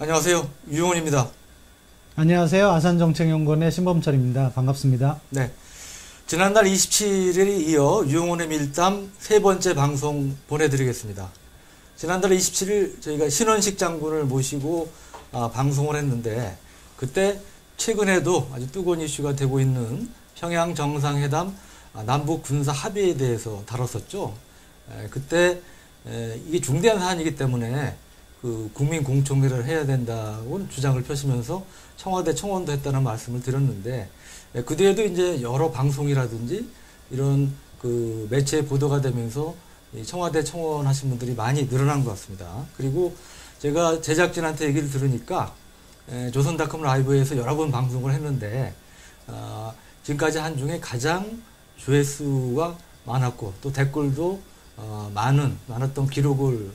안녕하세요. 유용훈입니다. 안녕하세요. 아산정책연구원의 신범철입니다. 반갑습니다. 네. 지난달 27일에 이어 유용훈의 밀담 세 번째 방송 보내드리겠습니다. 지난달 27일 저희가 신원식 장군을 모시고 방송을 했는데, 그때 최근에도 아주 뜨거운 이슈가 되고 있는 평양 정상회담 남북 군사 합의에 대해서 다뤘었죠. 그때 이게 중대한 사안이기 때문에 그 국민 공청회를 해야 된다고 주장을 펴시면서 청와대 청원도 했다는 말씀을 드렸는데, 그 뒤에도 이제 여러 방송이라든지 이런 그 매체에 보도가 되면서 청와대 청원하신 분들이 많이 늘어난 것 같습니다. 그리고 제가 제작진한테 얘기를 들으니까 조선닷컴 라이브에서 여러 번 방송을 했는데 지금까지 한 중에 가장 조회수가 많았고 또 댓글도 많았던 기록을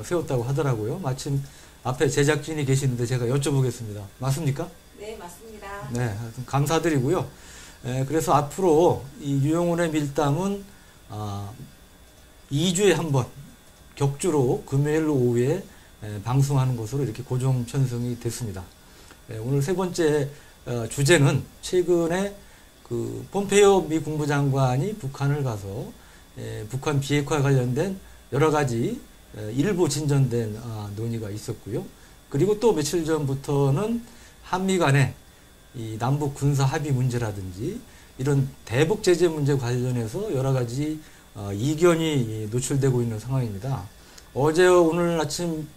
세웠다고 하더라고요. 마침 앞에 제작진이 계시는데 제가 여쭤보겠습니다. 맞습니까? 네, 맞습니다. 네, 감사드리고요. 그래서 앞으로 이 유용훈의 밀담은 2주에 한 번 격주로 금요일 오후에 방송하는 것으로 이렇게 고정 편성이 됐습니다. 오늘 세 번째 주제는 최근에 그 폼페이오 미 국무장관이 북한을 가서 북한 비핵화 관련된 여러 가지 일부 진전된 논의가 있었고요. 그리고 또 며칠 전부터는 한미 간의 이 남북 군사 합의 문제라든지 이런 대북 제재 문제 관련해서 여러 가지 이견이 노출되고 있는 상황입니다. 어제 오늘 아침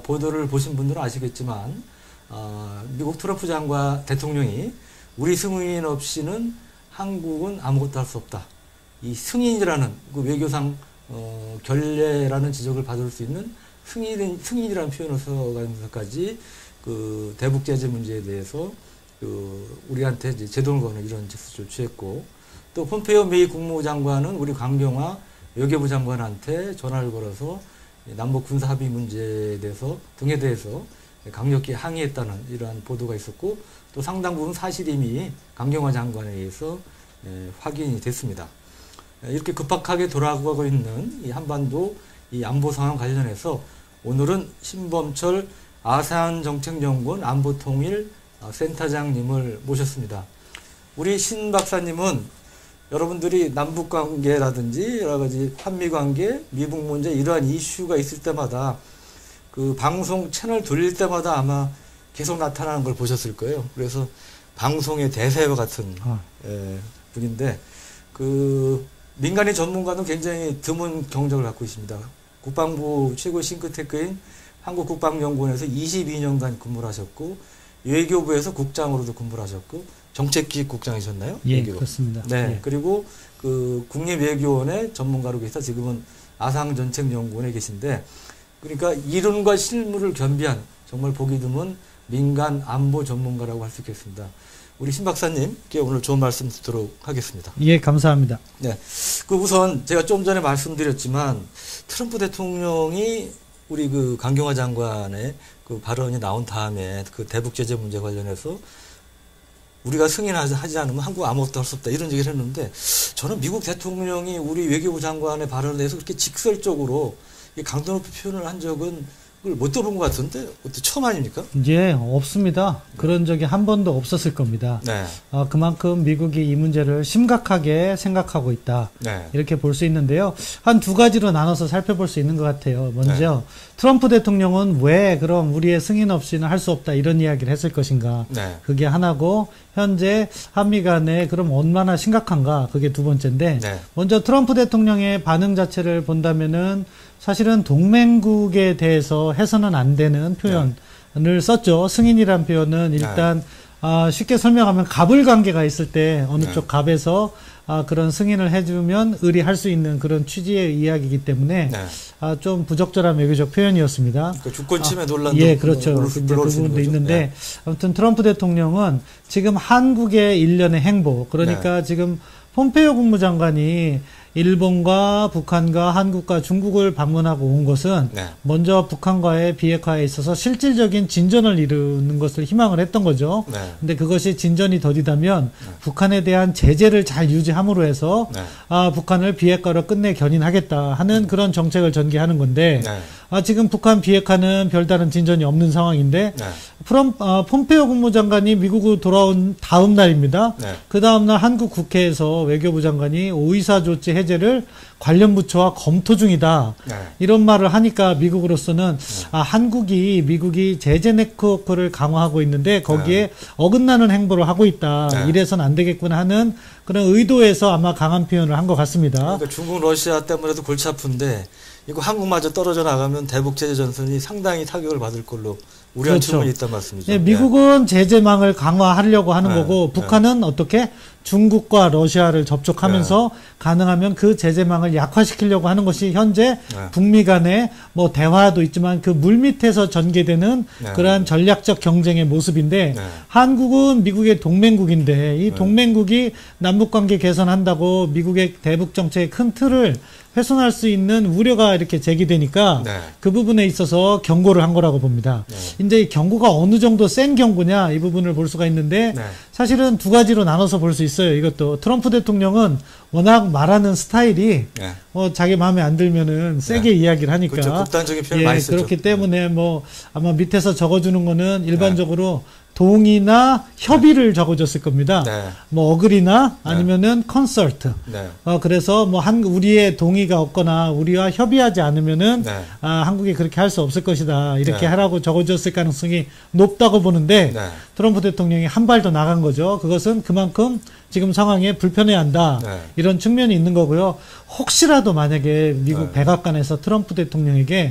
보도를 보신 분들은 아시겠지만 미국 트럼프 대통령이 우리 승인 없이는 한국은 아무것도 할 수 없다. 이 승인이라는 그 외교상 결례라는 지적을 받을 수 있는 승인이라는 표현을 써가면서까지 그 대북 제재 문제에 대해서 그 우리한테 이제 제동을 거는 이런 제스처를 취했고, 또 폼페이오 미 국무장관은 우리 강경화 외교부 장관한테 전화를 걸어서 남북 군사 합의 문제에 대해서 등에 대해서 강력히 항의했다는 이러한 보도가 있었고, 또 상당 부분 사실이 이미 강경화 장관에 의해서 확인이 됐습니다. 이렇게 급박하게 돌아가고 있는 이 한반도 이 안보 상황 관련해서 오늘은 신범철 아산정책연구원 안보통일 센터장님을 모셨습니다. 우리 신 박사님은 여러분들이 남북관계라든지 여러 가지 한미관계, 미북 문제 이러한 이슈가 있을 때마다 그 방송 채널 돌릴 때마다 아마 계속 나타나는 걸 보셨을 거예요. 그래서 방송의 대세와 같은 분인데, 그 민간인 전문가는 굉장히 드문 경력을 갖고 있습니다. 국방부 최고 싱크탱크인 한국국방연구원에서 22년간 근무를 하셨고, 외교부에서 국장으로도 근무를 하셨고, 정책기획국장이셨나요? 예, 외교부. 그렇습니다. 네, 예. 그리고 그 국립외교원의 전문가로 계시다 지금은 아산정책연구원에 계신데, 그러니까 이론과 실무를 겸비한 정말 보기 드문 민간 안보 전문가라고 할 수 있겠습니다. 우리 신 박사님께 오늘 좋은 말씀 듣도록 하겠습니다. 예, 감사합니다. 네. 그 우선 제가 좀 전에 말씀드렸지만 트럼프 대통령이 우리 그 강경화 장관의 그 발언이 나온 다음에 그 대북 제재 문제 관련해서 우리가 승인하지 않으면 한국 아무것도 할 수 없다 이런 얘기를 했는데, 저는 미국 대통령이 우리 외교부 장관의 발언에 대해서 그렇게 직설적으로 강도 높이 표현을 한 적은 그걸 못 들어본 것 같은데 어떻게 처음 아닙니까? 예, 없습니다. 그런 적이 한 번도 없었을 겁니다. 네. 그만큼 미국이 이 문제를 심각하게 생각하고 있다. 네. 이렇게 볼 수 있는데요. 한 두 가지로 나눠서 살펴볼 수 있는 것 같아요. 먼저 트럼프 대통령은 왜 그럼 우리의 승인 없이는 할 수 없다 이런 이야기를 했을 것인가. 네. 그게 하나고, 현재 한미 간에 그럼 얼마나 심각한가, 그게 두 번째인데, 네. 먼저 트럼프 대통령의 반응 자체를 본다면은 사실은 동맹국에 대해서 해서는 안 되는 표현을 썼죠. 승인이란 표현은 일단 쉽게 설명하면 갑을 관계가 있을 때 어느 쪽 갑에서 그런 승인을 해주면 의리할 수 있는 그런 취지의 이야기이기 때문에 좀 부적절한 외교적 표현이었습니다. 그 주권 침해 논란도 예, 그렇죠. 그 부분도 있는데, 아무튼 트럼프 대통령은 지금 한국의 일련의 행보, 그러니까 지금 폼페이오 국무장관이 일본과 북한과 한국과 중국을 방문하고 온 것은 먼저 북한과의 비핵화에 있어서 실질적인 진전을 이루는 것을 희망을 했던 거죠. 근데 그것이 진전이 더디다면 북한에 대한 제재를 잘 유지함으로 해서 북한을 비핵화로 끝내 견인하겠다 하는 그런 정책을 전개하는 건데 지금 북한 비핵화는 별다른 진전이 없는 상황인데 네. 폼페이오 국무장관이 미국으로 돌아온 다음 날입니다. 네. 그 다음 날 한국 국회에서 외교부 장관이 524 조치 해제를 관련 부처와 검토 중이다. 네. 이런 말을 하니까 미국으로서는 한국이 미국이 제재 네트워크를 강화하고 있는데 거기에 어긋나는 행보를 하고 있다. 이래서는 안 되겠구나 하는 그런 의도에서 아마 강한 표현을 한 것 같습니다. 그러니까 중국, 러시아 때문에도 골치 아픈데 이거 한국마저 떨어져 나가면 대북 제재 전선이 상당히 타격을 받을 걸로 우려한 측면이 있단 말씀이죠. 예, 미국은 제재망을 강화하려고 하는 거고 북한은 어떻게 중국과 러시아를 접촉하면서 가능하면 그 제재망을 약화시키려고 하는 것이 현재 북미 간의 뭐 대화도 있지만 그 물밑에서 전개되는 그러한 전략적 경쟁의 모습인데 한국은 미국의 동맹국인데 이 동맹국이 남북관계 개선한다고 미국의 대북 정책의 큰 틀을 훼손할 수 있는 우려가 이렇게 제기되니까 그 부분에 있어서 경고를 한 거라고 봅니다. 이제 이 경고가 어느 정도 센 경고냐 이 부분을 볼 수가 있는데 사실은 두 가지로 나눠서 볼 수 있어요. 이것도 트럼프 대통령은 워낙 말하는 스타일이 자기 마음에 안 들면은 세게 이야기를 하니까 그렇죠. 극단적인 표현 많이 쓰죠. 그렇기 때문에 뭐 아마 밑에서 적어주는 거는 일반적으로 동의나 협의를 적어줬을 겁니다. 뭐 어그리나 아니면은 컨설트. 그래서 뭐 우리의 동의가 없거나 우리와 협의하지 않으면은 한국이 그렇게 할 수 없을 것이다. 이렇게 하라고 적어줬을 가능성이 높다고 보는데 트럼프 대통령이 한 발 더 나간 거죠. 그것은 그만큼 지금 상황에 불편해한다. 이런 측면이 있는 거고요. 혹시라도 만약에 미국 백악관에서 트럼프 대통령에게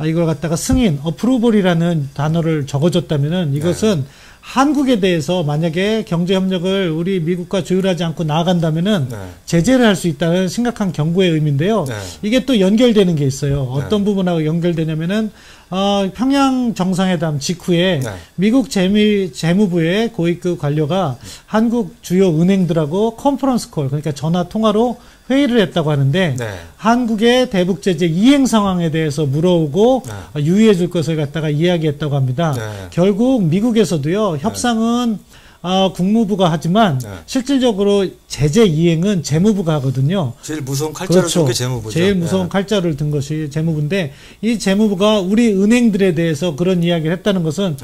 이걸 갖다가 승인, 어프로벌이라는 단어를 적어줬다면은 이것은 한국에 대해서 만약에 경제협력을 우리 미국과 조율하지 않고 나아간다면은 제재를 할 수 있다는 심각한 경고의 의미인데요. 이게 또 연결되는 게 있어요. 어떤 부분하고 연결되냐면은 평양 정상회담 직후에 미국 재무부의 고위급 관료가 한국 주요 은행들하고 컨퍼런스 콜, 그러니까 전화 통화로 회의를 했다고 하는데 한국의 대북 제재 이행 상황에 대해서 물어오고 유의해 줄 것을 갖다가 이야기했다고 합니다. 결국 미국에서도요. 협상은 국무부가 하지만 실질적으로 제재 이행은 재무부가 하거든요. 제일 무서운 칼자를 든 게 재무부죠. 제일 무서운 칼자를 든 것이 재무부인데 이 재무부가 우리 은행들에 대해서 그런 이야기를 했다는 것은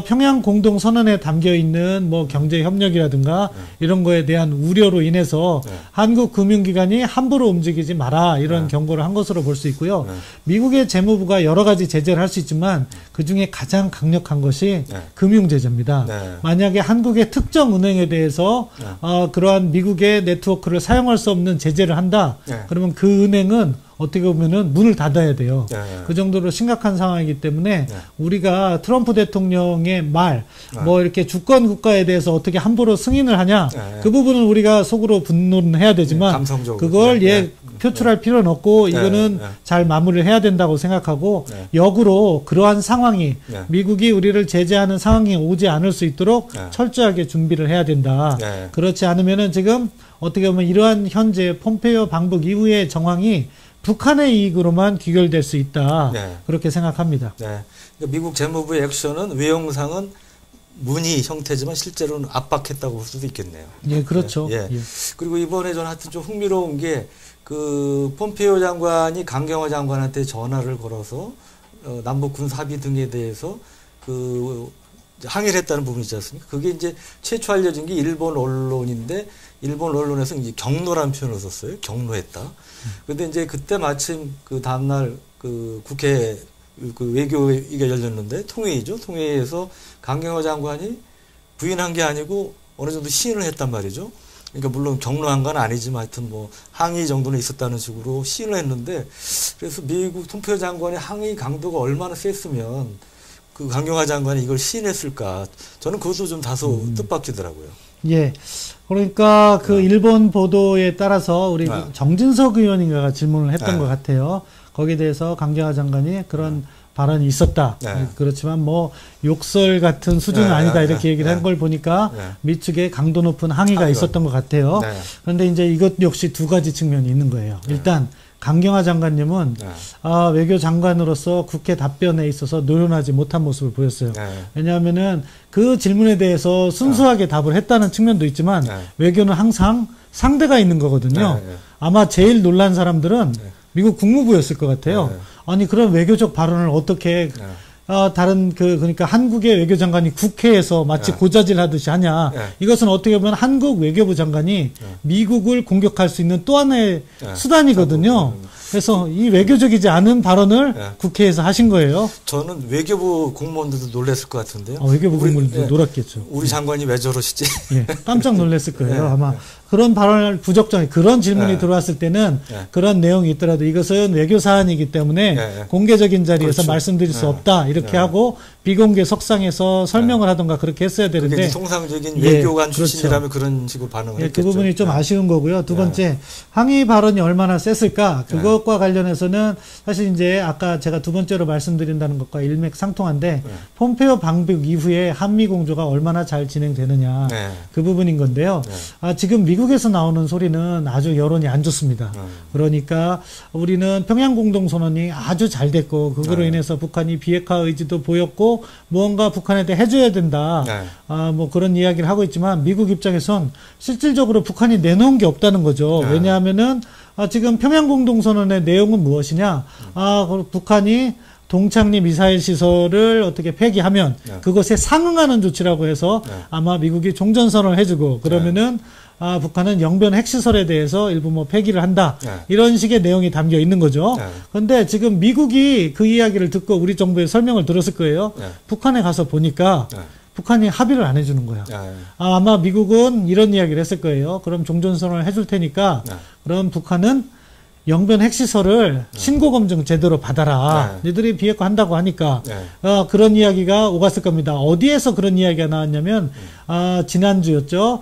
평양 공동선언에 담겨 있는 뭐 경제 협력이라든가 이런 거에 대한 우려로 인해서 한국 금융기관이 함부로 움직이지 마라 이런 경고를 한 것으로 볼 수 있고요. 미국의 재무부가 여러 가지 제재를 할 수 있지만 그중에 가장 강력한 것이 금융제재입니다. 만약에 한국의 특정 은행에 대해서 그러한 미국의 네트워크를 사용할 수 없는 제재를 한다. 그러면 그 은행은 어떻게 보면은 문을 닫아야 돼요. 그 정도로 심각한 상황이기 때문에 우리가 트럼프 대통령의 말, 뭐 이렇게 주권 국가에 대해서 어떻게 함부로 승인을 하냐, 그 부분은 우리가 속으로 분노는 해야 되지만 그걸 표출할 필요는 없고 이거는 잘 마무리를 해야 된다고 생각하고 역으로 그러한 상황이 미국이 우리를 제재하는 상황이 오지 않을 수 있도록 철저하게 준비를 해야 된다. 그렇지 않으면은 지금 어떻게 보면 이러한 현재 폼페이오 방북 이후의 정황이 북한의 이익으로만 귀결될 수 있다. 그렇게 생각합니다. 그러니까 미국 재무부의 액션은 외형상은 문의 형태지만 실제로는 압박했다고 볼 수도 있겠네요. 예, 그렇죠. 그리고 이번에 저는 하여튼 좀 흥미로운 게 그 폼페이오 장관이 강경화 장관한테 전화를 걸어서 남북 군사 합의 등에 대해서 그 항의를 했다는 부분이 있지 않습니까? 그게 이제 최초 알려진 게 일본 언론인데 일본 언론에서 이제 경로라는 표현을 썼어요. 경로했다. 근데 이제 그때 마침 그 다음날 그 국회 그 외교위가 열렸는데 통회의죠. 통회의에서 강경화 장관이 부인한 게 아니고 어느 정도 시인을 했단 말이죠. 그러니까 물론 경로한 건 아니지만 하여튼 뭐 항의 정도는 있었다는 식으로 시인을 했는데 그래서 미국 폼페이오 장관의 항의 강도가 얼마나 셌으면 그 강경화 장관이 이걸 시인했을까. 저는 그것도 좀 다소 뜻밖이더라고요. 예. 그러니까 그 일본 보도에 따라서 우리 정진석 의원인가가 질문을 했던 것 같아요. 거기에 대해서 강경화 장관이 그런 발언이 있었다. 그렇지만 뭐 욕설 같은 수준은 아니다 이렇게 얘기를 한 걸 보니까 미측에 강도 높은 항의가 있었던 것 같아요. 그런데 이제 이것 역시 두 가지 측면이 있는 거예요. 일단 강경화 장관님은 외교 장관으로서 국회 답변에 있어서 노련하지 못한 모습을 보였어요. 왜냐하면은 그 질문에 대해서 순수하게 답을 했다는 측면도 있지만 외교는 항상 상대가 있는 거거든요. 아마 제일 놀란 사람들은 미국 국무부였을 것 같아요. 네. 아니 그런 외교적 발언을 어떻게 다른 그러니까 한국의 외교장관이 국회에서 마치 고자질하듯이 하냐. 이것은 어떻게 보면 한국 외교부 장관이 미국을 공격할 수 있는 또 하나의 수단이거든요. 그래서 이 외교적이지 않은 발언을 국회에서 하신 거예요. 저는 외교부 공무원들도 놀랐을 것 같은데요. 외교부 공무원들도 놀랐겠죠. 우리 장관이 왜 저러시지? 예, 깜짝 놀랐을 거예요. 아마 그런 발언을 부적절히 그런 질문이 들어왔을 때는 그런 내용이 있더라도 이것은 외교 사안이기 때문에 공개적인 자리에서 그렇죠. 말씀드릴 수 없다 이렇게 하고 비공개 석상에서 설명을 하던가 그렇게 했어야 되는데 통상적인 외교관 출신이라면 그렇죠. 그런 식으로 반응을 했겠죠. 그 부분이 좀 아쉬운 거고요. 두 번째 항의 발언이 얼마나 셌을까 그것과 관련해서는 사실 이제 아까 제가 두 번째로 말씀드린다는 것과 일맥상통한데 폼페오 방북 이후에 한미 공조가 얼마나 잘 진행되느냐 그 부분인 건데요. 지금 미국에서 나오는 소리는 아주 여론이 안 좋습니다. 그러니까 우리는 평양 공동선언이 아주 잘 됐고 그거로 인해서 북한이 비핵화 의지도 보였고 무언가 북한에 대해 해줘야 된다. 뭐 그런 이야기를 하고 있지만 미국 입장에선 실질적으로 북한이 내놓은 게 없다는 거죠. 왜냐하면은 지금 평양 공동선언의 내용은 무엇이냐? 북한이 동창리 미사일 시설을 어떻게 폐기하면 그것에 상응하는 조치라고 해서 아마 미국이 종전선언을 해주고 그러면은 북한은 영변 핵시설에 대해서 일부 뭐 폐기를 한다. 이런 식의 내용이 담겨 있는 거죠. 그런데 지금 미국이 그 이야기를 듣고 우리 정부의 설명을 들었을 거예요. 북한에 가서 보니까 북한이 합의를 안 해주는 거예요. 아마 미국은 이런 이야기를 했을 거예요. 그럼 종전선언을 해줄 테니까 그럼 북한은 영변 핵시설을 신고검증 제대로 받아라. 너희들이 비핵화 한다고 하니까 그런 이야기가 오갔을 겁니다. 어디에서 그런 이야기가 나왔냐면 지난주였죠.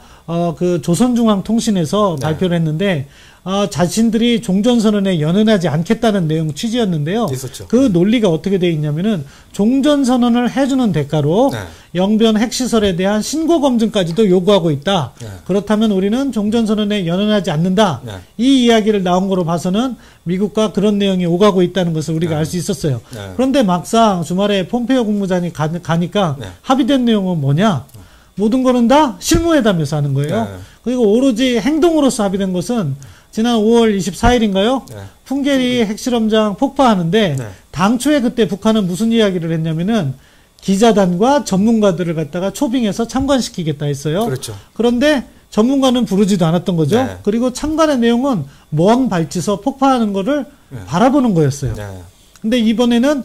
그 조선중앙통신에서 발표를 했는데 자신들이 종전선언에 연연하지 않겠다는 내용 취지였는데요. 있었죠. 그 논리가 어떻게 되어 있냐면은 종전선언을 해주는 대가로 영변 핵시설에 대한 신고검증까지도 요구하고 있다. 그렇다면 우리는 종전선언에 연연하지 않는다. 이 이야기를 나온 거로 봐서는 미국과 그런 내용이 오가고 있다는 것을 우리가 알 수 있었어요. 그런데 막상 주말에 폼페이오 국무장관이 가니까 합의된 내용은 뭐냐? 모든 거는 다 실무회담에서 하는 거예요. 그리고 오로지 행동으로서 합의된 것은 지난 5월 24일인가요? 풍계리 핵실험장 폭파하는데 당초에 그때 북한은 무슨 이야기를 했냐면은 기자단과 전문가들을 갖다가 초빙해서 참관시키겠다 했어요. 그렇죠. 그런데 전문가는 부르지도 않았던 거죠. 그리고 참관의 내용은 먼 발치서 폭파하는 거를 바라보는 거였어요. 근데 이번에는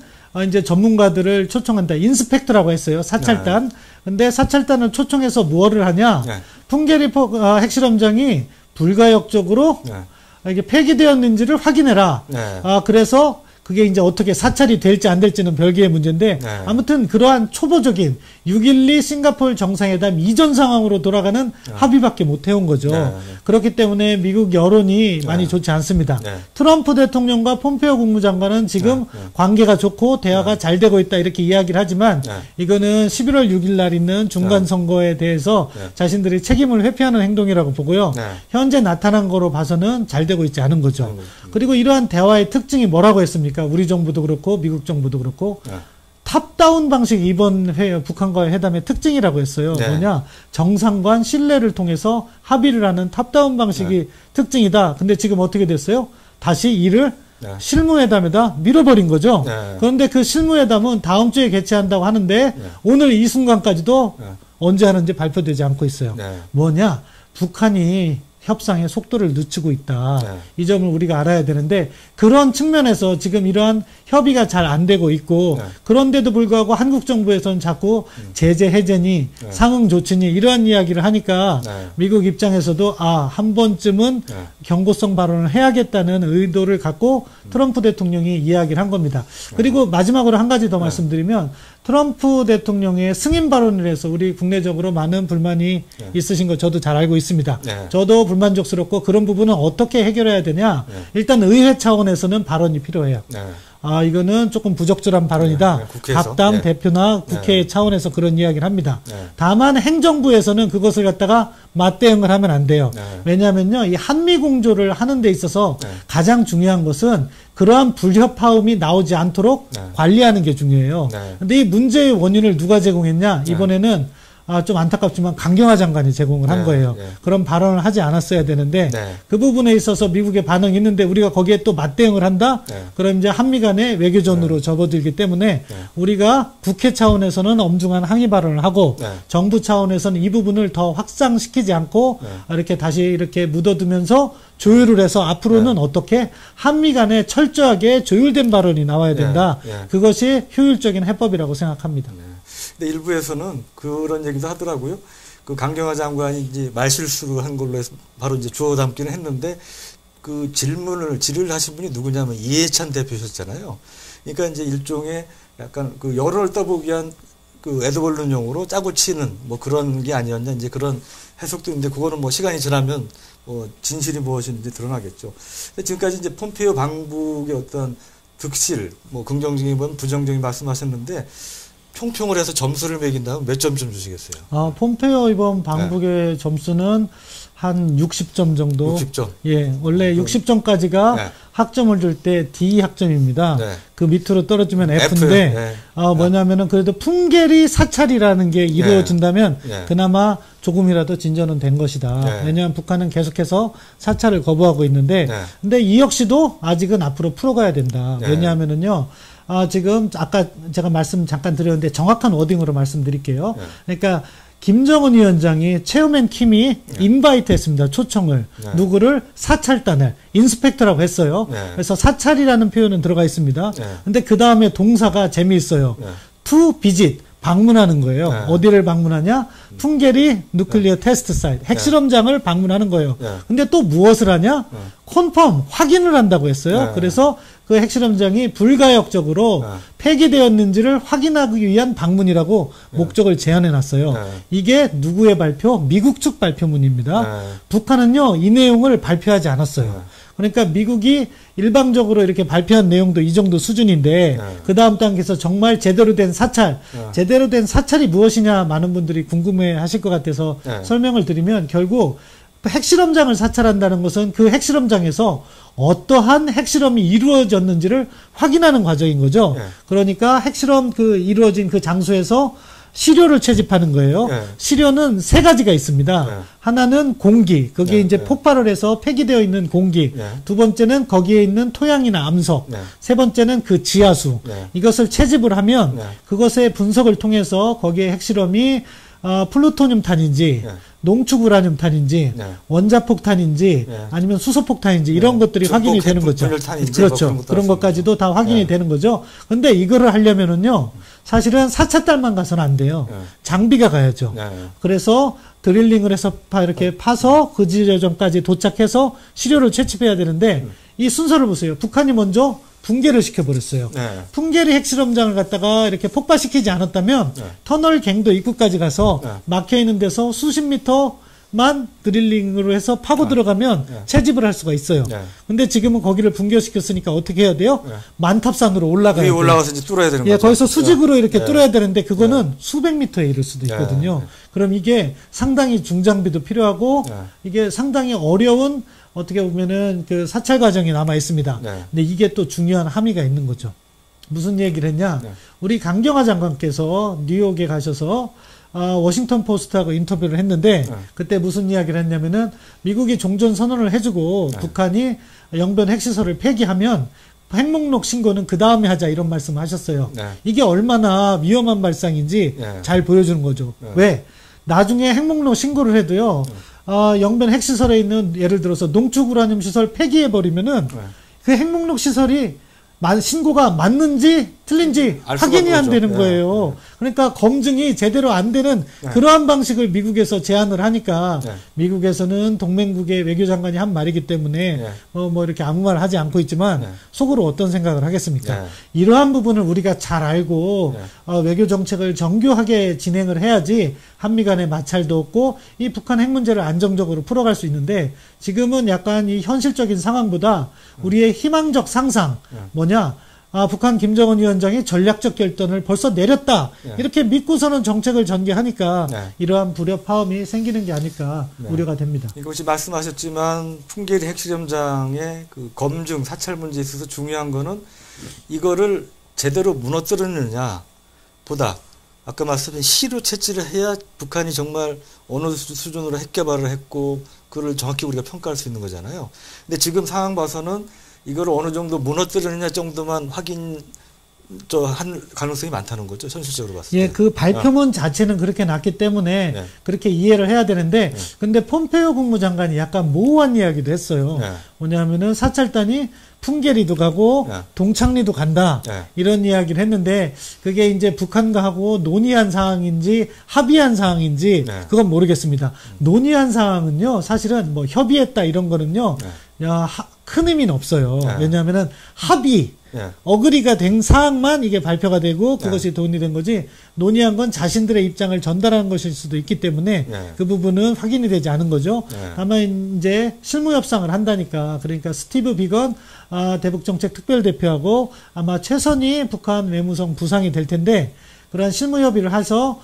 이제 전문가들을 초청한다. 인스펙터라고 했어요. 사찰단. 근데 사찰단을 초청해서 무엇을 하냐? 풍계리 핵실험장이 불가역적으로 이게 폐기되었는지를 확인해라. 그래서 그게 이제 어떻게 사찰이 될지 안 될지는 별개의 문제인데 아무튼 그러한 초보적인 6.12 싱가포르 정상회담 이전 상황으로 돌아가는 합의밖에 못 해온 거죠. 그렇기 때문에 미국 여론이 많이 좋지 않습니다. 트럼프 대통령과 폼페이오 국무장관은 지금 관계가 좋고 대화가 잘 되고 있다 이렇게 이야기를 하지만 이거는 11월 6일 날 있는 중간선거에 대해서 자신들이 책임을 회피하는 행동이라고 보고요. 현재 나타난 거로 봐서는 잘 되고 있지 않은 거죠. 그리고 이러한 대화의 특징이 뭐라고 했습니까? 우리 정부도 그렇고 미국 정부도 그렇고 탑다운 방식 이번 북한과의 회담의 특징이라고 했어요. 뭐냐? 정상간 신뢰를 통해서 합의를 하는 탑다운 방식이 특징이다. 근데 지금 어떻게 됐어요? 다시 이를 실무회담에다 밀어버린 거죠. 그런데 그 실무회담은 다음 주에 개최한다고 하는데 오늘 이 순간까지도 언제 하는지 발표되지 않고 있어요. 뭐냐? 북한이 협상의 속도를 늦추고 있다. 이 점을 우리가 알아야 되는데 그런 측면에서 지금 이러한 협의가 잘 안 되고 있고 그런데도 불구하고 한국 정부에서는 자꾸 제재 해제니 상응 조치니 이러한 이야기를 하니까 미국 입장에서도 한 번쯤은 경고성 발언을 해야겠다는 의도를 갖고 트럼프 대통령이 이야기를 한 겁니다. 그리고 마지막으로 한 가지 더 말씀드리면 트럼프 대통령의 승인 발언을 해서 우리 국내적으로 많은 불만이 있으신 거 저도 잘 알고 있습니다. 저도 불만족스럽고 그런 부분은 어떻게 해결해야 되냐. 일단 의회 차원에서는 발언이 필요해요. 이거는 조금 부적절한 발언이다. 각당 대표나 국회 차원에서 그런 이야기를 합니다. 다만 행정부에서는 그것을 갖다가 맞대응을 하면 안 돼요. 왜냐하면요, 이 한미 공조를 하는 데 있어서 가장 중요한 것은 그러한 불협화음이 나오지 않도록 관리하는 게 중요해요. 근데 이 문제의 원인을 누가 제공했냐? 이번에는 좀 안타깝지만 강경화 장관이 제공을 한 거예요. 그런 발언을 하지 않았어야 되는데 그 부분에 있어서 미국의 반응이 있는데 우리가 거기에 또 맞대응을 한다? 그럼 이제 한미 간의 외교전으로 접어들기 때문에 우리가 국회 차원에서는 엄중한 항의 발언을 하고 정부 차원에서는 이 부분을 더 확장시키지 않고 이렇게 다시 이렇게 묻어두면서 조율을 해서 앞으로는 어떻게 한미 간에 철저하게 조율된 발언이 나와야 된다. 그것이 효율적인 해법이라고 생각합니다. 근데 일부에서는 그런 얘기도 하더라고요. 그 강경화 장관이 이제 말실수를 한 걸로 해서 바로 이제 주워 담기는 했는데 그 질의를 하신 분이 누구냐면 이해찬 대표셨잖아요. 그러니까 이제 일종의 약간 그 열을 떠보기 위한 그 에드벌룬용으로 짜고 치는 뭐 그런 게 아니었냐 이제 그런 해석도 있는데 그거는 뭐 시간이 지나면 뭐 진실이 무엇인지 드러나겠죠. 근데 지금까지 이제 폼페이오 방북의 어떤 득실, 뭐 긍정적인 부정적인 말씀하셨는데 총평을 해서 점수를 매긴다면 몇 점 주시겠어요? 폼페이오 이번 방북의 점수는 한 60점 정도. 60점. 예, 원래 60점까지가 학점을 줄 때 D 학점입니다. 그 밑으로 떨어지면 F인데, 뭐냐면은 그래도 풍계리 사찰이라는 게 이루어진다면 그나마 조금이라도 진전은 된 것이다. 왜냐하면 북한은 계속해서 사찰을 거부하고 있는데, 근데 이 역시도 아직은 앞으로 풀어가야 된다. 왜냐하면은요, 지금 아까 제가 말씀 잠깐 드렸는데 정확한 워딩으로 말씀드릴게요. 그러니까 김정은 위원장이 체어맨 킴이 인바이트 했습니다. 초청을. 누구를? 사찰단을. 인스펙터라고 했어요. 그래서 사찰이라는 표현은 들어가 있습니다. 근데 그 다음에 동사가 재미있어요. to visit. 방문하는 거예요. 어디를 방문하냐? 풍계리 누클리어 테스트 사이트. 핵실험장을 방문하는 거예요. 근데 또 무엇을 하냐? 컨펌, 확인을 한다고 했어요. 그래서 그 핵실험장이 불가역적으로 폐기되었는지를 확인하기 위한 방문이라고 목적을 제안해 놨어요. 이게 누구의 발표? 미국 측 발표문입니다. 북한은요, 이 내용을 발표하지 않았어요. 그러니까 미국이 일방적으로 이렇게 발표한 내용도 이 정도 수준인데 그 다음 단계에서 정말 제대로 된 사찰, 제대로 된 사찰이 무엇이냐 많은 분들이 궁금해 하실 것 같아서 설명을 드리면 결국 핵실험장을 사찰한다는 것은 그 핵실험장에서 어떠한 핵실험이 이루어졌는지를 확인하는 과정인 거죠. 그러니까 핵실험 이루어진 그 장소에서 시료를 채집하는 거예요. 시료는 세 가지가 있습니다. 하나는 공기, 그게 이제 폭발을 해서 폐기되어 있는 공기. 두 번째는 거기에 있는 토양이나 암석. 세 번째는 그 지하수. 이것을 채집을 하면 그것의 분석을 통해서 거기에 핵실험이 플루토늄 탄인지 농축 우라늄 탄인지 원자폭탄인지 아니면 수소폭탄인지 이런 것들이 확인이 되는 거죠. 그렇죠. 뭐 그런 것까지도 다 확인이 되는 거죠. 근데 이거를 하려면은요, 사실은 사찰단만 가서는 안 돼요. 장비가 가야죠. 그래서 드릴링을 해서 이렇게 파서 그 지점까지 도착해서 시료를 채집해야 되는데 이 순서를 보세요. 북한이 먼저 붕괴를 시켜버렸어요. 풍계리 핵실험장을 갖다가 이렇게 폭발시키지 않았다면 터널 갱도 입구까지 가서 막혀있는 데서 수십 미터만 드릴링으로 해서 파고 들어가면 채집을 할 수가 있어요. 근데 지금은 거기를 붕괴시켰으니까 어떻게 해야 돼요? 만탑산으로 올라가야 돼요. 올라가서 이제 뚫어야 되는 거죠. 거기서 수직으로 이렇게 뚫어야 되는데 그거는 수백 미터에 이를 수도 있거든요. 그럼 이게 상당히 중장비도 필요하고 이게 상당히 어려운 어떻게 보면은 그 사찰 과정이 남아 있습니다. 근데 이게 또 중요한 함의가 있는 거죠. 무슨 얘기를 했냐? 우리 강경화 장관께서 뉴욕에 가셔서 워싱턴 포스트하고 인터뷰를 했는데 그때 무슨 이야기를 했냐면은 미국이 종전 선언을 해주고 북한이 영변 핵시설을 폐기하면 핵목록 신고는 그 다음에 하자 이런 말씀을 하셨어요. 이게 얼마나 위험한 발상인지 잘 보여주는 거죠. 왜? 나중에 핵목록 신고를 해도요. 영변 핵시설에 있는 예를 들어서 농축 우라늄 시설 폐기해버리면은 그 핵목록 시설이 신고가 맞는지 틀린지 확인이 안 되는 거예요. 그러니까 검증이 제대로 안 되는 그러한 방식을 미국에서 제안을 하니까 미국에서는 동맹국의 외교장관이 한 말이기 때문에 뭐 이렇게 아무 말 하지 않고 있지만 속으로 어떤 생각을 하겠습니까? 이러한 부분을 우리가 잘 알고 외교 정책을 정교하게 진행을 해야지 한미 간의 마찰도 없고 이 북한 핵 문제를 안정적으로 풀어갈 수 있는데 지금은 약간 이 현실적인 상황보다 우리의 희망적 상상 뭐냐? 북한 김정은 위원장이 전략적 결단을 벌써 내렸다. 이렇게 믿고서는 정책을 전개하니까 이러한 불협화음이 생기는 게 아닐까 우려가 됩니다. 이것이 말씀하셨지만 풍계리 핵실험장의 그 검증 사찰 문제에 있어서 중요한 거는 이거를 제대로 무너뜨리느냐 보다 아까 말씀드린 시로 채취를 해야 북한이 정말 어느 수준으로 핵 개발을 했고 그걸 정확히 우리가 평가할 수 있는 거잖아요. 근데 지금 상황 봐서는 이걸 어느 정도 무너뜨리느냐 정도만 한 가능성이 많다는 거죠. 현실적으로 봤을 때. 예, 그 발표문 자체는 그렇게 났기 때문에 네. 그렇게 이해를 해야 되는데, 근데 폼페이오 국무장관이 약간 모호한 이야기도 했어요. 네. 뭐냐면은 사찰단이 풍계리도 가고 동창리도 간다. 이런 이야기를 했는데, 그게 이제 북한과 하고 논의한 사항인지 합의한 사항인지 그건 모르겠습니다. 논의한 사항은요, 사실은 뭐 협의했다 이런 거는요, 큰 의미는 없어요. 왜냐하면은 합의, 어그리가 된 사항만 이게 발표가 되고 그것이 논의된 거지, 논의한 건 자신들의 입장을 전달하는 것일 수도 있기 때문에 그 부분은 확인이 되지 않은 거죠. 다만 이제 실무 협상을 한다니까, 그러니까 스티브 비건 대북정책 특별대표하고 아마 최선희 북한 외무성 부상이 될 텐데, 그러한 실무 협의를 해서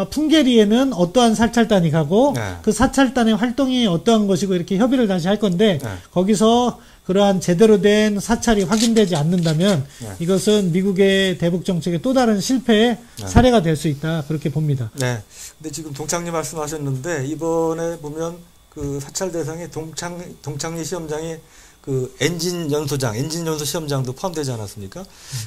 풍계리에는 어떠한 사찰단이 가고 그 사찰단의 활동이 어떠한 것이고 이렇게 협의를 다시 할 건데, 거기서 그러한 제대로 된 사찰이 확인되지 않는다면 이것은 미국의 대북 정책의 또 다른 실패의 사례가 될 수 있다, 그렇게 봅니다. 네. 근데 지금 동창리 말씀하셨는데, 이번에 보면 그 사찰 대상에 동창리 시험장에 그 엔진 연소 시험장도 포함되지 않았습니까?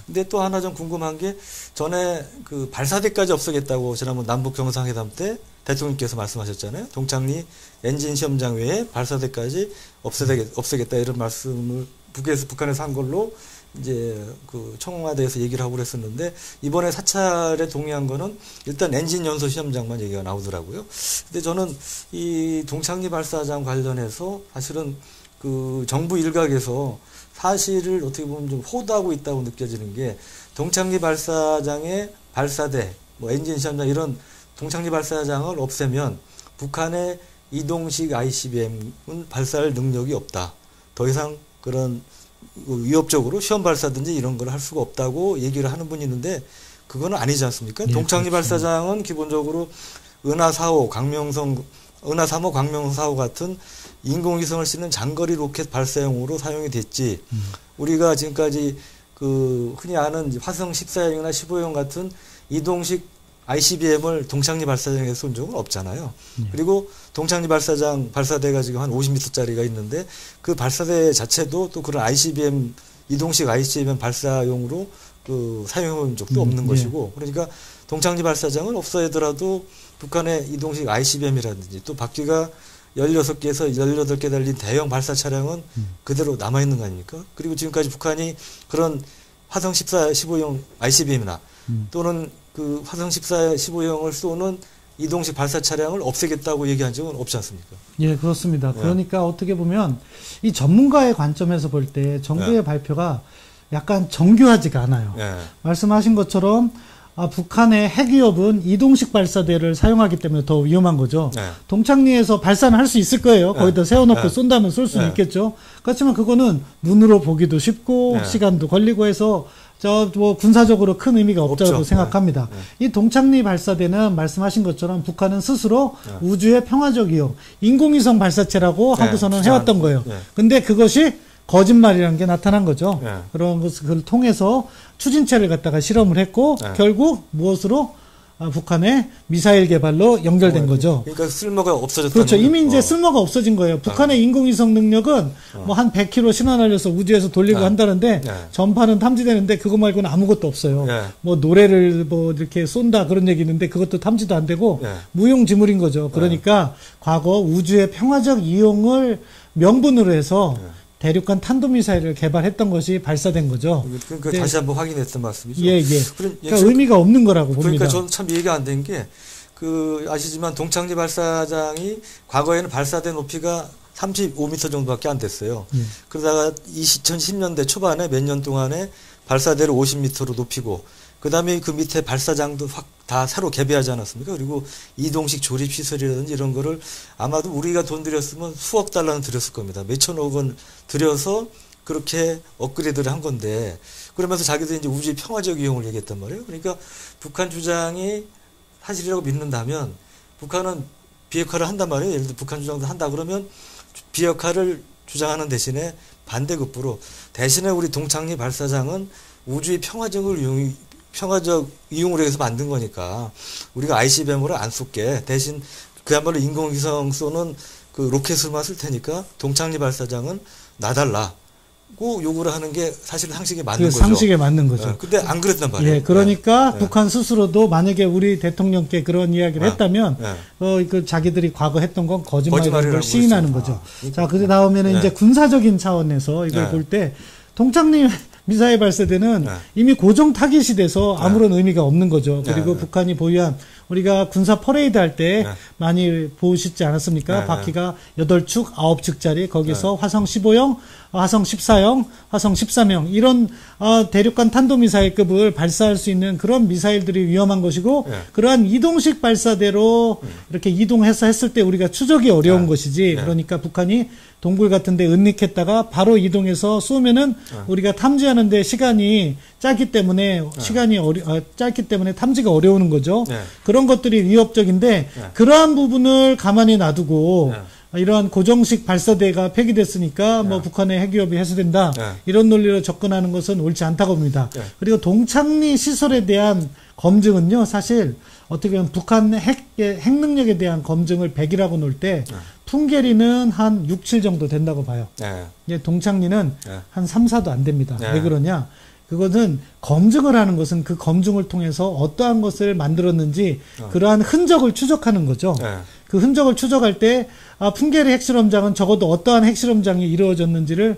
근데 또 하나 좀 궁금한 게, 전에 그 발사대까지 없애겠다고 지난번 남북 정상회담 때 대통령께서 말씀하셨잖아요. 동창리 엔진 시험장 외에 발사대까지 없애겠다 이런 말씀을 북한에서 한 걸로 이제 그 청와대에서 얘기를 하고 그랬었는데, 이번에 사찰에 동의한 거는 일단 엔진 연소 시험장만 얘기가 나오더라고요. 근데 저는 이 동창리 발사장 관련해서 사실은 그 정부 일각에서 사실을 어떻게 보면 좀 호도하고 있다고 느껴지는 게, 동창리 발사장의 발사대, 뭐 엔진 시험장 이런 동창리 발사장을 없애면 북한의 이동식 ICBM은 발사할 능력이 없다. 더 이상 그런 위협적으로 시험 발사든지 이런 걸 할 수가 없다고 얘기를 하는 분이 있는데, 그거는 아니지 않습니까? 네, 동창리 그렇죠. 발사장은 기본적으로 은하 3호 강명성 4호 같은 인공위성을 싣는 장거리 로켓 발사용으로 사용이 됐지, 우리가 지금까지 그 흔히 아는 화성 14형이나 15형 같은 이동식 ICBM을 동창리 발사장에서 쏜 적은 없잖아요. 그리고 동창리 발사장 발사대가 지금 한 50m짜리가 있는데, 그 발사대 자체도 또 그런 ICBM, 이동식 ICBM 발사용으로 그 사용한 적도 없는 것이고, 그러니까 동창리 발사장을 없애더라도 북한의 이동식 ICBM이라든지 또 바퀴가 16개에서 18개 달린 대형 발사 차량은 그대로 남아있는 거 아닙니까? 그리고 지금까지 북한이 그런 화성 14, 15형 ICBM이나 또는 그 화성 14, 15형을 쏘는 이동식 발사 차량을 없애겠다고 얘기한 적은 없지 않습니까? 예, 그렇습니다. 그러니까 어떻게 보면 이 전문가의 관점에서 볼 때 정부의 발표가 약간 정교하지가 않아요. 말씀하신 것처럼 북한의 핵위협은 이동식 발사대를 사용하기 때문에 더 위험한 거죠. 동창리에서 발사는 할 수 있을 거예요. 거기다 세워놓고 쏜다면 쏠 수는 있겠죠. 그렇지만 그거는 눈으로 보기도 쉽고 시간도 걸리고 해서 뭐 군사적으로 큰 의미가 없다고 생각합니다. 이 동창리 발사대는 말씀하신 것처럼 북한은 스스로 우주의 평화적 위협, 인공위성 발사체라고 하고서는 해왔던 거예요. 근데 그것이 거짓말이라는 게 나타난 거죠. 그런 것을 통해서 추진체를 갖다가 실험을 했고 결국 무엇으로 북한의 미사일 개발로 연결된 거죠. 그러니까 쓸모가 없어졌다는 그렇죠. 이미 이제 쓸모가 없어진 거예요. 북한의 인공위성 능력은 뭐 한 100km 신호 날려서 우주에서 돌리고 한다는데 전파는 탐지되는데 그거 말고는 아무것도 없어요. 뭐 노래를 뭐 이렇게 쏜다 그런 얘기 있는데 그것도 탐지도 안 되고 무용지물인 거죠. 그러니까 과거 우주의 평화적 이용을 명분으로 해서 대륙간 탄도미사일을 개발했던 것이 발사된 거죠. 그러니까 다시 한번 확인했던 말씀이죠. 그러니까 의미가 없는 거라고 봅니다. 그러니까 저는 참 이해가 안 된 게, 그 아시지만 동창리 발사장이 과거에는 발사대 높이가 35m 정도밖에 안 됐어요. 그러다가 2010년대 초반에 몇 년 동안에 발사대를 50m로 높이고, 그 다음에 그 밑에 발사장도 확 다 새로 개비하지 않았습니까? 그리고 이동식 조립 시설이라든지 이런 거를 아마도 우리가 돈 들였으면 수억 달러는 들였을 겁니다. 몇천억 원 들여서 그렇게 업그레이드를 한 건데, 그러면서 자기도 이제 우주의 평화적 이용을 얘기했단 말이에요. 그러니까 북한 주장이 사실이라고 믿는다면 북한은 비핵화를 한단 말이에요. 예를 들어 북한 주장도 한다 그러면 비핵화를 주장하는 대신에 반대급부로 대신에 우리 동창리 발사장은 우주의 평화적을 평화적 이용을 위해서 만든 거니까 우리가 ICBM으로 안 쏠게 대신 그야말로 인공위성 쏘는 그 로켓을만 쓸 테니까 동창리 발사장은 놔달라고 요구를 하는 게 사실 상식에 맞는 거죠. 상식에 맞는 거죠. 네, 근데 안 그랬단 말이에요. 예, 그러니까 북한 스스로도 만약에 우리 대통령께 그런 이야기를 했다면 그 자기들이 과거 했던 건 거짓말이라는 걸 시인하는 거죠. 자, 그 다음에는 이제 군사적인 차원에서 이걸 볼 때 동창리 미사일 발사대는 이미 고정 타깃이 돼서 아무런 의미가 없는 거죠. 그리고 북한이 보유한 우리가 군사 퍼레이드 할 때 많이 보시지 않았습니까? 바퀴가 8축, 9축짜리 거기서 화성 15형, 화성 14형, 화성 13형 이런 대륙간 탄도미사일급을 발사할 수 있는 그런 미사일들이 위험한 것이고 그러한 이동식 발사대로 이렇게 이동해서 했을 때 우리가 추적이 어려운 것이지 그러니까 북한이 동굴 같은 데 은닉했다가 바로 이동해서 쏘면은 우리가 탐지하는데 시간이 짧기 때문에 짧기 때문에 탐지가 어려우는 거죠. 그런 것들이 위협적인데 그러한 부분을 가만히 놔두고 이러한 고정식 발사대가 폐기됐으니까 뭐 북한의 핵위협이 해소된다 이런 논리로 접근하는 것은 옳지 않다고 봅니다. 그리고 동창리 시설에 대한 검증은요 사실 어떻게 보면 북한 핵 능력에 대한 검증을 100이라고 놓을 때 풍계리는 한 6, 7 정도 된다고 봐요. 동창리는 한 3, 4도 안 됩니다. 왜 그러냐? 그것은 검증을 하는 것은 그 검증을 통해서 어떠한 것을 만들었는지 그러한 흔적을 추적하는 거죠. 그 흔적을 추적할 때 풍계리 핵실험장은 적어도 어떠한 핵실험장이 이루어졌는지를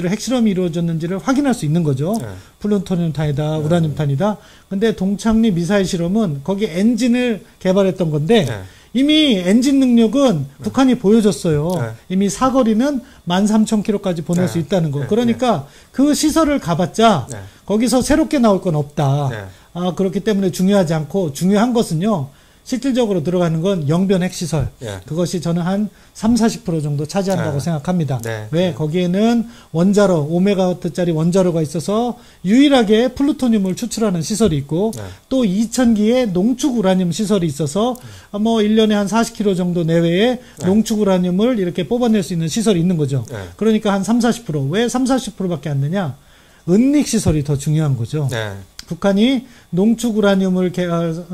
핵실험이 이루어졌는지를 확인할 수 있는 거죠. 플루토늄탄이다, 우라늄탄이다. 근데 동창리 미사일 실험은 거기 엔진을 개발했던 건데 이미 엔진 능력은 북한이 보여줬어요. 이미 사거리는 13,000km까지 보낼 수 있다는 거. 그러니까 그 시설을 가봤자 거기서 새롭게 나올 건 없다. 그렇기 때문에 중요하지 않고 중요한 것은요. 실질적으로 들어가는 건 영변 핵시설. 그것이 저는 한 30-40% 정도 차지한다고 생각합니다. 왜? 거기에는 원자로, 5메가와트짜리 원자로가 있어서 유일하게 플루토늄을 추출하는 시설이 있고 또 2000기의 농축 우라늄 시설이 있어서 뭐 1년에 한 40kg 정도 내외에 농축 우라늄을 이렇게 뽑아낼 수 있는 시설이 있는 거죠. 그러니까 한 30-40%. 왜 30-40%밖에 안 되냐? 은닉 시설이 더 중요한 거죠. 북한이 농축 우라늄을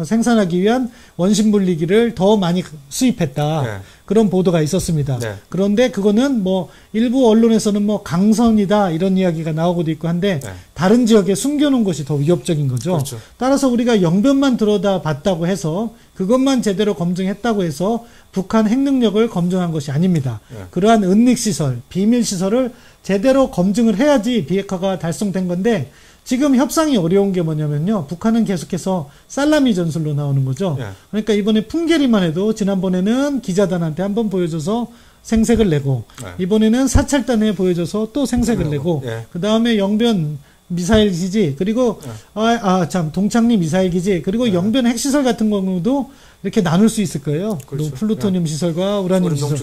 생산하기 위한 원심 분리기를 더 많이 수입했다. 그런 보도가 있었습니다. 그런데 그거는 뭐 일부 언론에서는 뭐 강선이다 이런 이야기가 나오고도 있고 한데 다른 지역에 숨겨놓은 것이 더 위협적인 거죠. 그렇죠. 따라서 우리가 영변만 들여다봤다고 해서 그것만 제대로 검증했다고 해서 북한 핵 능력을 검증한 것이 아닙니다. 그러한 은닉시설, 비밀시설을 제대로 검증을 해야지 비핵화가 달성된 건데 지금 협상이 어려운 게 뭐냐면요. 북한은 계속해서 살라미 전술로 나오는 거죠. 그러니까 이번에 풍계리만 해도 지난번에는 기자단한테 한번 보여줘서 생색을 내고 이번에는 사찰단에 보여줘서 또 생색을 내고 그 다음에 영변 미사일 기지 그리고 동창리 미사일 기지 그리고 영변 핵시설 같은 경우도 이렇게 나눌 수 있을 거예요. 그렇죠. 플루토늄 시설과 우라늄 시설.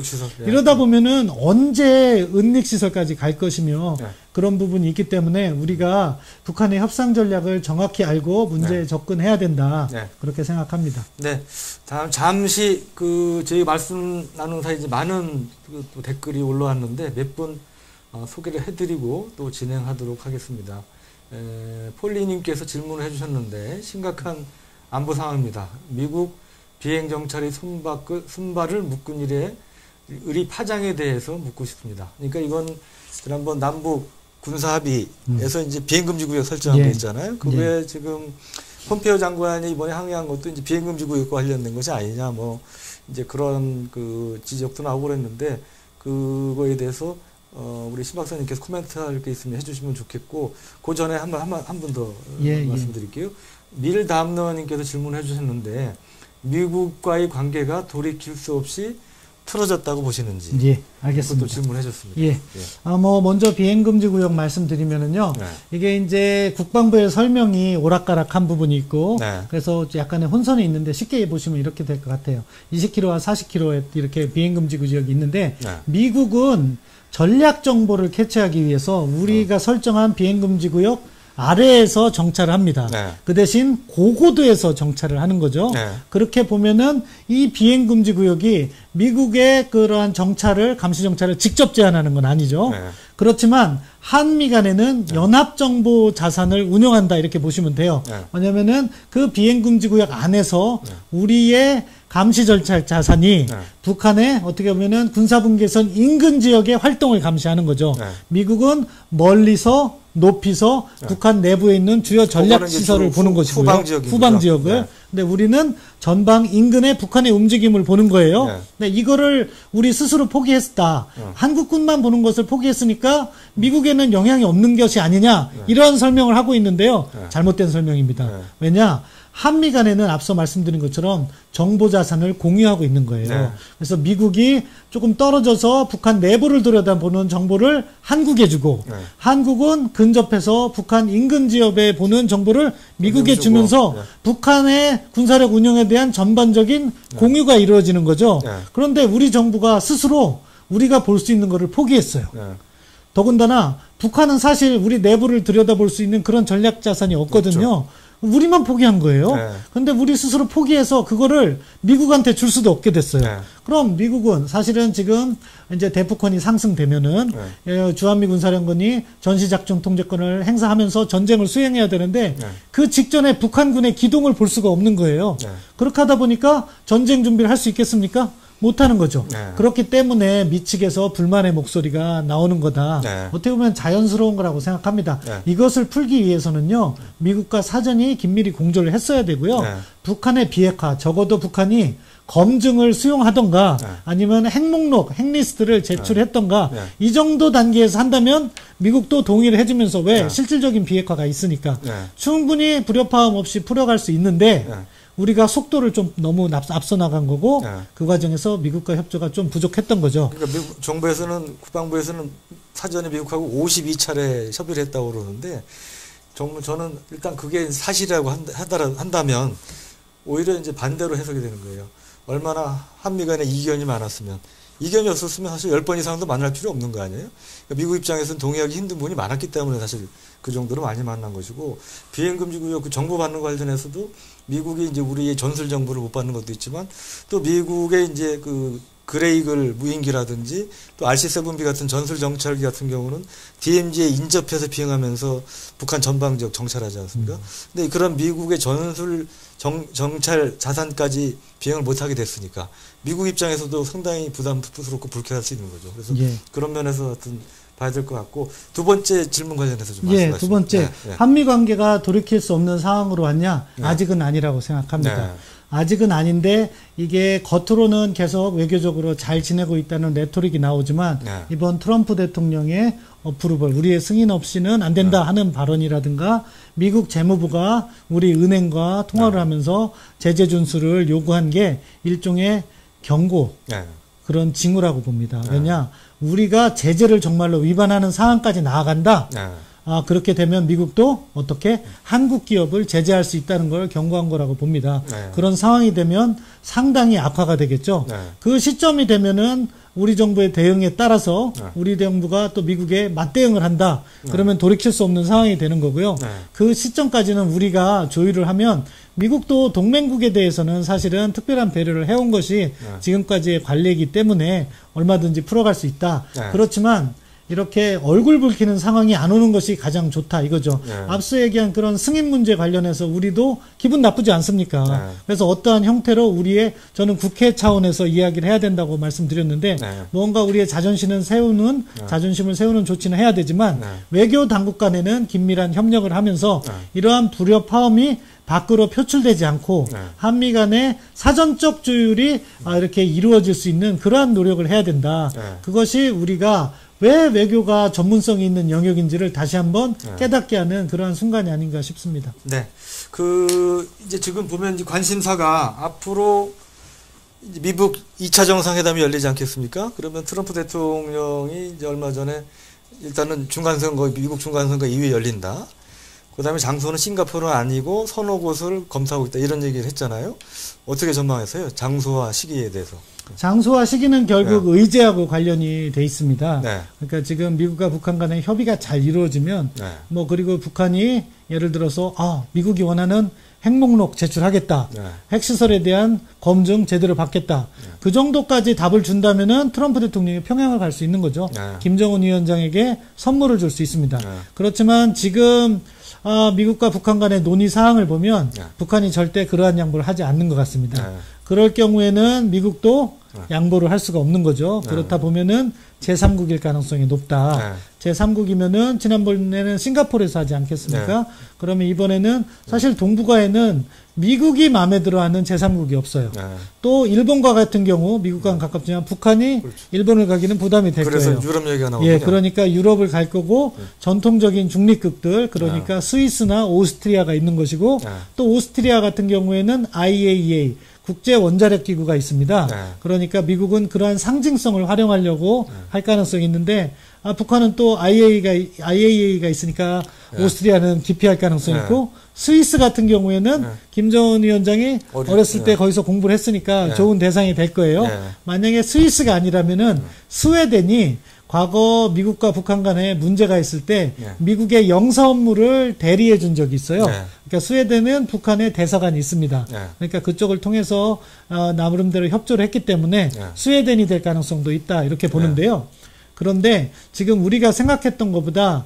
이러다 보면은 언제 은닉 시설까지 갈 것이며 그런 부분이 있기 때문에 우리가 북한의 협상 전략을 정확히 알고 문제에 접근해야 된다. 그렇게 생각합니다. 네. 다음 잠시 저희 말씀 나눈 사이 많은 또 댓글이 올라왔는데 몇 분 소개를 해드리고 또 진행하도록 하겠습니다. 폴리님께서 질문을 해주셨는데 심각한 안보 상황입니다. 미국 비행정찰의 손발을 묶은 일에 의리 파장에 대해서 묻고 싶습니다. 그러니까 이건 지난번 남북 군사합의에서 이제 비행금지구역 설정한 거 있잖아요. 그게 지금 폼페이오 장관이 이번에 항의한 것도 이제 비행금지구역과 관련된 것이 아니냐, 뭐 이제 그런 지적도 나오고 그랬는데 그거에 대해서 우리 신 박사님께서 코멘트할 게 있으면 해주시면 좋겠고 그 전에 한 분 더 말씀드릴게요. 밀 담너님께서 질문해 주셨는데. 미국과의 관계가 돌이킬 수 없이 틀어졌다고 보시는지. 알겠습니다. 그것도 질문해 줬습니다. 먼저 비행금지구역 말씀드리면은요. 이게 이제 국방부의 설명이 오락가락한 부분이 있고, 그래서 약간의 혼선이 있는데 쉽게 보시면 이렇게 될 것 같아요. 20km와 40km에 이렇게 비행금지구역이 있는데, 미국은 전략 정보를 캐치하기 위해서 우리가 설정한 비행금지구역 아래에서 정찰을 합니다. 네. 그 대신 고고도에서 정찰을 하는 거죠. 네. 그렇게 보면은 이 비행금지 구역이 미국의 그러한 정찰을, 감시 정찰을 직접 제한하는 건 아니죠. 네. 그렇지만 한미 간에는 연합정보 자산을 운영한다 이렇게 보시면 돼요. 네. 왜냐면은 그 비행금지 구역 안에서 우리의 감시 절차 자산이 북한의 어떻게 보면은 군사분계선 인근 지역의 활동을 감시하는 거죠. 미국은 멀리서 높이서 북한 내부에 있는 주요 전략 시설을 보는 것이고요. 후방 지역을. 근데 우리는 전방 인근의 북한의 움직임을 보는 거예요. 근데 이거를 우리 스스로 포기했다. 한국군만 보는 것을 포기했으니까 미국에는 영향이 없는 것이 아니냐. 이런 설명을 하고 있는데요. 잘못된 설명입니다. 왜냐? 한미 간에는 앞서 말씀드린 것처럼 정보 자산을 공유하고 있는 거예요. 그래서 미국이 조금 떨어져서 북한 내부를 들여다보는 정보를 한국에 주고 한국은 근접해서 북한 인근 지역에 보는 정보를 미국에 주면서 북한의 군사력 운영에 대한 전반적인 공유가 이루어지는 거죠. 그런데 우리 정부가 스스로 우리가 볼 수 있는 것을 포기했어요. 더군다나 북한은 사실 우리 내부를 들여다볼 수 있는 그런 전략 자산이 없거든요. 그렇죠. 우리만 포기한 거예요. 근데 우리 스스로 포기해서 그거를 미국한테 줄 수도 없게 됐어요. 그럼 미국은 사실은 지금 이제 대북권이 상승되면은 주한미군사령관이 전시작전 통제권을 행사하면서 전쟁을 수행해야 되는데 그 직전에 북한군의 기동을 볼 수가 없는 거예요. 그렇게 하다 보니까 전쟁 준비를 할 수 있겠습니까? 못하는 거죠. 그렇기 때문에 미측에서 불만의 목소리가 나오는 거다. 어떻게 보면 자연스러운 거라고 생각합니다. 이것을 풀기 위해서는요, 미국과 사전이 긴밀히 공조를 했어야 되고요. 북한의 비핵화, 적어도 북한이 검증을 수용하던가 아니면 핵목록, 핵리스트를 제출했던가 이 정도 단계에서 한다면 미국도 동의를 해주면서 왜 실질적인 비핵화가 있으니까 충분히 불협화음 없이 풀어갈 수 있는데 우리가 속도를 좀 너무 앞서 나간 거고 그 과정에서 미국과 협조가 좀 부족했던 거죠. 그러니까 미국 정부에서는 국방부에서는 사전에 미국하고 52차례 협의를 했다고 그러는데 저는 일단 그게 사실이라고 한다면 오히려 이제 반대로 해석이 되는 거예요. 얼마나 한미 간에 이견이 많았으면 이견이 없었으면 사실 10번 이상도 만날 필요 없는 거 아니에요? 그러니까 미국 입장에서는 동의하기 힘든 부분이 많았기 때문에 사실 그 정도로 많이 만난 것이고 비행금지구역 그 정보 받는 관련해서도 미국이 이제 우리의 전술 정보를 못 받는 것도 있지만 또 미국의 이제 그 그레이글 무인기라든지 또 RC-7B 같은 전술 정찰기 같은 경우는 DMZ에 인접해서 비행하면서 북한 전방 지역 정찰하지 않습니까? 근데 그런 미국의 전술 정찰 자산까지 비행을 못하게 됐으니까 미국 입장에서도 상당히 부담스럽고 불쾌할 수 있는 거죠. 그래서 그런 면에서 하여튼 봐야 될 것 같고 두 번째 질문 관련해서 좀 말씀하시죠. 두 번째 한미 관계가 돌이킬 수 없는 상황으로 왔냐? 아직은 아니라고 생각합니다. 아직은 아닌데 이게 겉으로는 계속 외교적으로 잘 지내고 있다는 레토릭이 나오지만 이번 트럼프 대통령의 어프루벌, 우리의 승인 없이는 안 된다 하는 발언이라든가 미국 재무부가 우리 은행과 통화를 하면서 제재 준수를 요구한 게 일종의 경고, 그런 징후라고 봅니다. 왜냐? 우리가 제재를 정말로 위반하는 상황까지 나아간다. 그렇게 되면 미국도 어떻게 한국 기업을 제재할 수 있다는 걸 경고한 거라고 봅니다. 그런 상황이 되면 상당히 악화가 되겠죠. 그 시점이 되면은 우리 정부의 대응에 따라서 우리 정부가 또 미국에 맞대응을 한다. 그러면 돌이킬 수 없는 상황이 되는 거고요. 그 시점까지는 우리가 조율을 하면 미국도 동맹국에 대해서는 사실은 특별한 배려를 해온 것이 지금까지의 관례이기 때문에 얼마든지 풀어갈 수 있다. 그렇지만 이렇게 얼굴 붉히는 상황이 안 오는 것이 가장 좋다 이거죠. 앞서 얘기한 그런 승인 문제 관련해서 우리도 기분 나쁘지 않습니까? 그래서 어떠한 형태로 저는 국회 차원에서 이야기를 해야 된다고 말씀드렸는데 뭔가 우리의 자존심을 세우는 조치는 해야 되지만 외교 당국 간에는 긴밀한 협력을 하면서 이러한 불협화음이 밖으로 표출되지 않고 한미 간의 사전적 조율이 이렇게 이루어질 수 있는 그러한 노력을 해야 된다. 그것이 우리가 왜 외교가 전문성이 있는 영역인지를 다시 한번 깨닫게 하는 그러한 순간이 아닌가 싶습니다. 네. 이제 지금 보면 이제 관심사가 앞으로 이제 미국 2차 정상회담이 열리지 않겠습니까? 그러면 트럼프 대통령이 이제 얼마 전에 일단은 미국 중간선거 이후에 열린다. 그다음에 장소는 싱가포르는 아니고 서너 곳을 검토하고 있다 이런 얘기를 했잖아요. 어떻게 전망했어요? 장소와 시기에 대해서. 장소와 시기는 결국 네. 의제하고 관련이 돼 있습니다. 네. 그러니까 지금 미국과 북한 간의 협의가 잘 이루어지면 네. 뭐 그리고 북한이 예를 들어서 미국이 원하는 핵목록 제출하겠다. 네. 핵시설에 대한 검증 제대로 받겠다. 네. 그 정도까지 답을 준다면은 트럼프 대통령이 평양을 갈 수 있는 거죠. 네. 김정은 위원장에게 선물을 줄 수 있습니다. 네. 그렇지만 지금 미국과 북한 간의 논의 사항을 보면 네. 북한이 절대 그러한 양보를 하지 않는 것 같습니다. 네. 그럴 경우에는 미국도 양보를 할 수가 없는 거죠. 네. 그렇다 보면은 제3국일 가능성이 높다. 네. 제3국이면은 지난번에는 싱가포르에서 하지 않겠습니까? 네. 그러면 이번에는 사실 동북아에는 미국이 마음에 들어하는 제3국이 없어요. 네. 또 일본과 같은 경우 미국과는 가깝지만 북한이 그렇죠. 일본을 가기는 부담이 될 그래서 거예요. 유럽 얘기가 나오군요. 예, 그러니까 유럽을 갈 거고 네. 전통적인 중립국들 그러니까 스위스나 오스트리아가 있는 것이고 네. 또 오스트리아 같은 경우에는 IAEA 국제 원자력 기구가 있습니다. 네. 그러니까 미국은 그러한 상징성을 활용하려고 네. 할 가능성이 있는데 북한은 또 IAEA가 있으니까 네. 오스트리아는 기피할 가능성이 네. 있고 스위스 같은 경우에는 네. 김정은 위원장이 어렸을 때 거기서 공부를 했으니까 네. 좋은 대상이 될 거예요. 네. 만약에 스위스가 아니라면은 스웨덴이 과거 미국과 북한 간에 문제가 있을 때 네. 미국의 영사 업무를 대리해 준 적이 있어요. 네. 그러니까 스웨덴은 북한에 대사관이 있습니다. 네. 그러니까 그쪽을 통해서 나름대로 협조를 했기 때문에 네. 스웨덴이 될 가능성도 있다 이렇게 보는데요. 그런데 지금 우리가 생각했던 것보다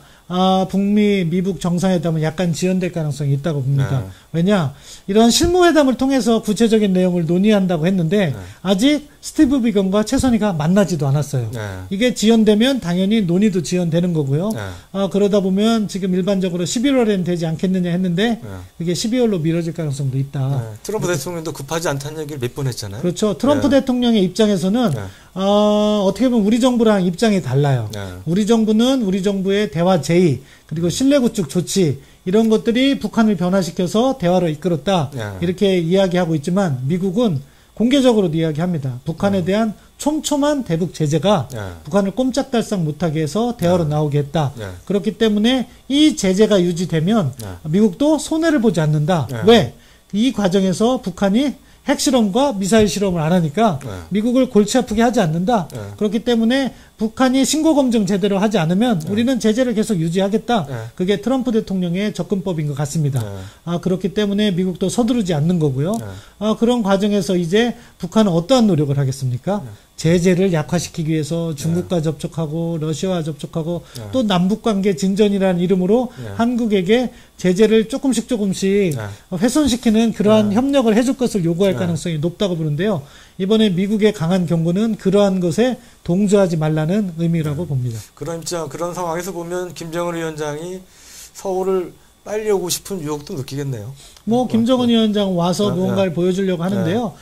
북미 미북 정상회담은 약간 지연될 가능성이 있다고 봅니다. 네. 왜냐 이런 실무회담을 통해서 구체적인 내용을 논의한다고 했는데 네. 아직 스티브 비건과 최선희가 만나지도 않았어요. 네. 이게 지연되면 당연히 논의도 지연되는 거고요. 네. 그러다 보면 지금 일반적으로 11월에는 되지 않겠느냐 했는데 네. 그게 12월로 미뤄질 가능성도 있다. 네. 트럼프 대통령도 급하지 않다는 얘기를 몇 번 했잖아요. 그렇죠. 트럼프 네. 대통령의 입장에서는 네. 어떻게 보면 우리 정부랑 입장이 달라요. 네. 우리 정부는 우리 정부의 대화 제의 그리고 신뢰 구축 조치 이런 것들이 북한을 변화시켜서 대화를 이끌었다. 네. 이렇게 이야기하고 있지만 미국은 공개적으로도 이야기합니다. 북한에 대한 촘촘한 대북 제재가 네. 북한을 꼼짝달싹 못하게 해서 대화로 나오게 했다. 네. 그렇기 때문에 이 제재가 유지되면 네. 미국도 손해를 보지 않는다. 네. 왜? 이 과정에서 북한이 핵실험과 미사일 실험을 안 하니까 네. 미국을 골치 아프게 하지 않는다. 네. 그렇기 때문에 북한이 신고 검증 제대로 하지 않으면 우리는 제재를 계속 유지하겠다. 네. 그게 트럼프 대통령의 접근법인 것 같습니다. 네. 그렇기 때문에 미국도 서두르지 않는 거고요. 네. 그런 과정에서 이제 북한은 어떠한 노력을 하겠습니까? 네. 제재를 약화시키기 위해서 중국과 접촉하고 러시아와 접촉하고 네. 또 남북관계 진전이라는 이름으로 네. 한국에게 제재를 조금씩 네. 훼손시키는 그러한 네. 협력을 해줄 것을 요구할 네. 가능성이 높다고 보는데요. 이번에 미국의 강한 경고는 그러한 것에 동조하지 말라는 의미라고 봅니다. 그런 상황에서 보면 김정은 위원장이 서울을 빨리 오고 싶은 유혹도 느끼겠네요. 김정은 위원장 와서 네. 무언가를 보여주려고 하는데요.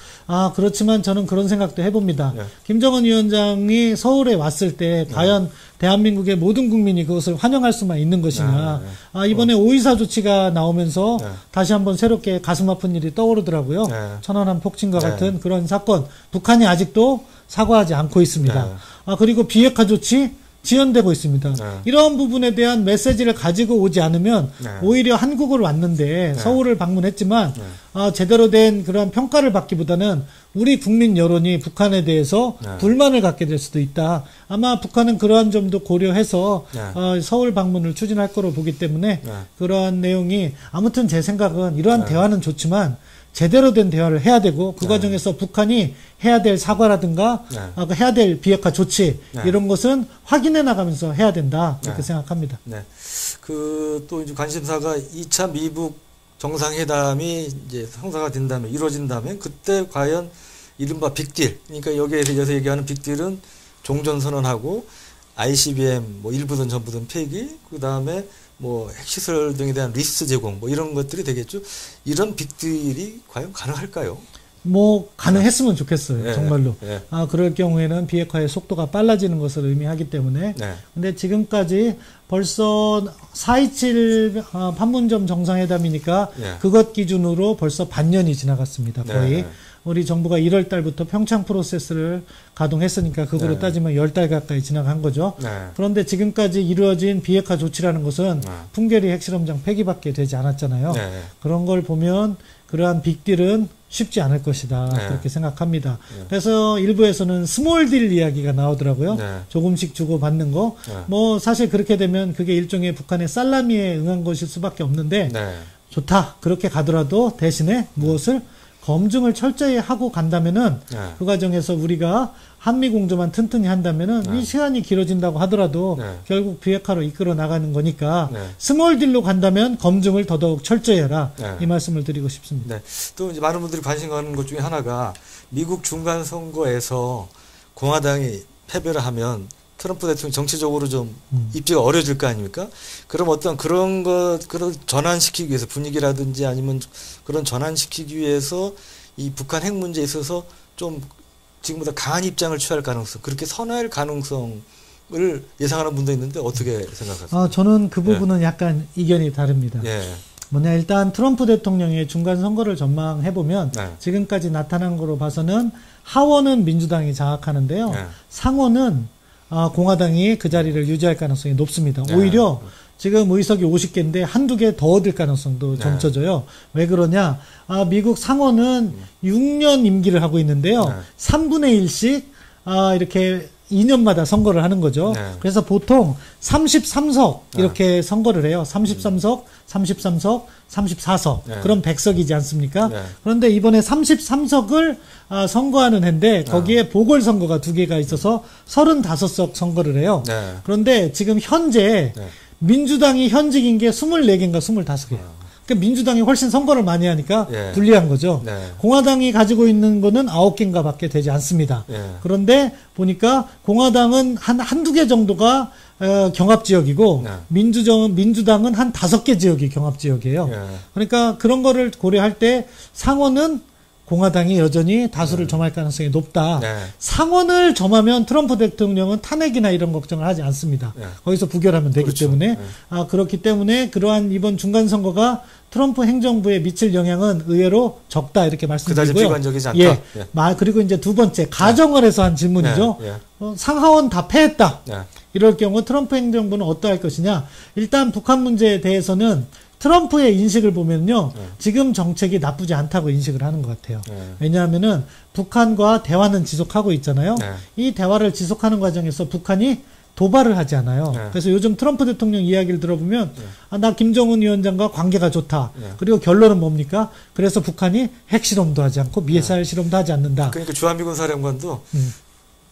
그렇지만 저는 그런 생각도 해봅니다. 네. 김정은 위원장이 서울에 왔을 때 과연 대한민국의 모든 국민이 그것을 환영할 수만 있는 것이냐. 이번에 5.24 조치가 나오면서 다시 한번 새롭게 가슴 아픈 일이 떠오르더라고요. 천안함 폭진과 같은 그런 사건. 북한이 아직도 사과하지 않고 있습니다. 그리고 비핵화 조치 지연되고 있습니다. 이러한 부분에 대한 메시지를 가지고 오지 않으면 오히려 한국을 왔는데 서울을 방문했지만 제대로 된 그런 평가를 받기보다는 우리 국민 여론이 북한에 대해서 불만을 갖게 될 수도 있다. 아마 북한은 그러한 점도 고려해서 서울 방문을 추진할 거로 보기 때문에 그러한 내용이 아무튼 제 생각은 이러한 대화는 좋지만 제대로 된 대화를 해야 되고 그 과정에서 북한이 해야 될 사과라든가 해야 될 비핵화 조치 이런 것은 확인해 나가면서 해야 된다 이렇게 생각합니다. 네. 또 이제 관심사가 2차 미북 정상회담이 이제 성사가 된다면 이루어진다면 그때 과연 이른바 빅딜 그러니까 여기에 대해서 얘기하는 빅딜은 종전선언하고 ICBM 일부든 전부든 폐기 그다음에 핵시설 등에 대한 리스 제공 이런 것들이 되겠죠. 이런 빅딜이 과연 가능할까요? 가능했으면 좋겠어요. 정말로. 그럴 경우에는 비핵화의 속도가 빨라지는 것을 의미하기 때문에. 근데 지금까지 벌써 4.27 판문점 정상회담이니까 그것 기준으로 벌써 반년이 지나갔습니다. 거의. 우리 정부가 1월 달부터 평창 프로세스를 가동했으니까 그거로 네. 따지면 10달 가까이 지나간 거죠. 네. 그런데 지금까지 이루어진 비핵화 조치라는 것은 풍계리 핵실험장 폐기밖에 되지 않았잖아요. 네. 그런 걸 보면 그러한 빅딜은 쉽지 않을 것이다. 네. 그렇게 생각합니다. 네. 그래서 일부에서는 스몰딜 이야기가 나오더라고요. 네. 조금씩 주고받는 거. 네. 뭐 사실 그렇게 되면 그게 일종의 북한의 살라미에 응한 것일 수밖에 없는데 네. 좋다. 그렇게 가더라도 대신에 무엇을 검증을 철저히 하고 간다면은 네. 그 과정에서 우리가 한미 공조만 튼튼히 한다면은 네. 이 시간이 길어진다고 하더라도 네. 결국 비핵화로 이끌어 나가는 거니까 네. 스몰 딜로 간다면 검증을 더더욱 철저히 해라. 네. 이 말씀을 드리고 싶습니다. 네. 또 이제 많은 분들이 관심 가는 것 중에 하나가 미국 중간 선거에서 공화당이 패배를 하면 트럼프 대통령 정치적으로 좀 입지가 어려질 거 아닙니까? 그럼 어떤 그런 전환시키기 위해서 분위기라든지 아니면 그런 전환시키기 위해서 이 북한 핵 문제에 있어서 좀 지금보다 강한 입장을 취할 가능성, 그렇게 선회할 가능성을 예상하는 분도 있는데 어떻게 생각하세요? 저는 그 부분은 약간 이견이 다릅니다. 예. 뭐냐, 일단 트럼프 대통령의 중간 선거를 전망해보면 네. 지금까지 나타난 거로 봐서는 하원은 민주당이 장악하는데요. 네. 상원은 공화당이 그 자리를 유지할 가능성이 높습니다. 네. 오히려 지금 의석이 50개인데 한두 개 더 얻을 가능성도 네. 점쳐져요. 왜 그러냐? 미국 상원은 6년 임기를 하고 있는데요. 네. 3분의 1씩 이렇게 2년마다 선거를 하는 거죠. 네. 그래서 보통 33석 이렇게 선거를 해요. 33석, 33석, 34석. 네. 그럼 100석이지 않습니까? 네. 그런데 이번에 33석을 선거하는 해인데 거기에 보궐선거가 2개가 있어서 35석 선거를 해요. 네. 그런데 지금 현재 네. 민주당이 현직인 게 24개인가 25개예요. 그러니까 민주당이 훨씬 선거를 많이 하니까 예. 불리한 거죠. 네. 공화당이 가지고 있는 거는 9개인가 밖에 되지 않습니다. 예. 그런데 보니까 공화당은 한두 개 정도가 경합지역이고 네. 민주당은 한 5개 지역이 경합지역이에요. 예. 그러니까 그런 거를 고려할 때 상원은 공화당이 여전히 다수를 점할 가능성이 높다. 네. 상원을 점하면 트럼프 대통령은 탄핵이나 이런 걱정을 하지 않습니다. 네. 거기서 부결하면 되기 그렇죠. 때문에 네. 그렇기 때문에 그러한 이번 중간 선거가 트럼프 행정부에 미칠 영향은 의외로 적다 이렇게 말씀드리고요. 그다지 비관적이지 않다. 예. 예. 그리고 이제 두 번째 가정을 해서 한 질문이죠. 예. 예. 상하원 다 패했다. 예. 이럴 경우 트럼프 행정부는 어떠할 것이냐. 일단 북한 문제에 대해서는 트럼프의 인식을 보면요. 지금 정책이 나쁘지 않다고 인식을 하는 것 같아요. 왜냐하면은 북한과 대화는 지속하고 있잖아요. 이 대화를 지속하는 과정에서 북한이 도발을 하지 않아요. 그래서 요즘 트럼프 대통령 이야기를 들어보면 나 김정은 위원장과 관계가 좋다. 그리고 결론은 뭡니까? 그래서 북한이 핵실험도 하지 않고 미사일 실험도 하지 않는다. 그러니까 주한미군 사령관도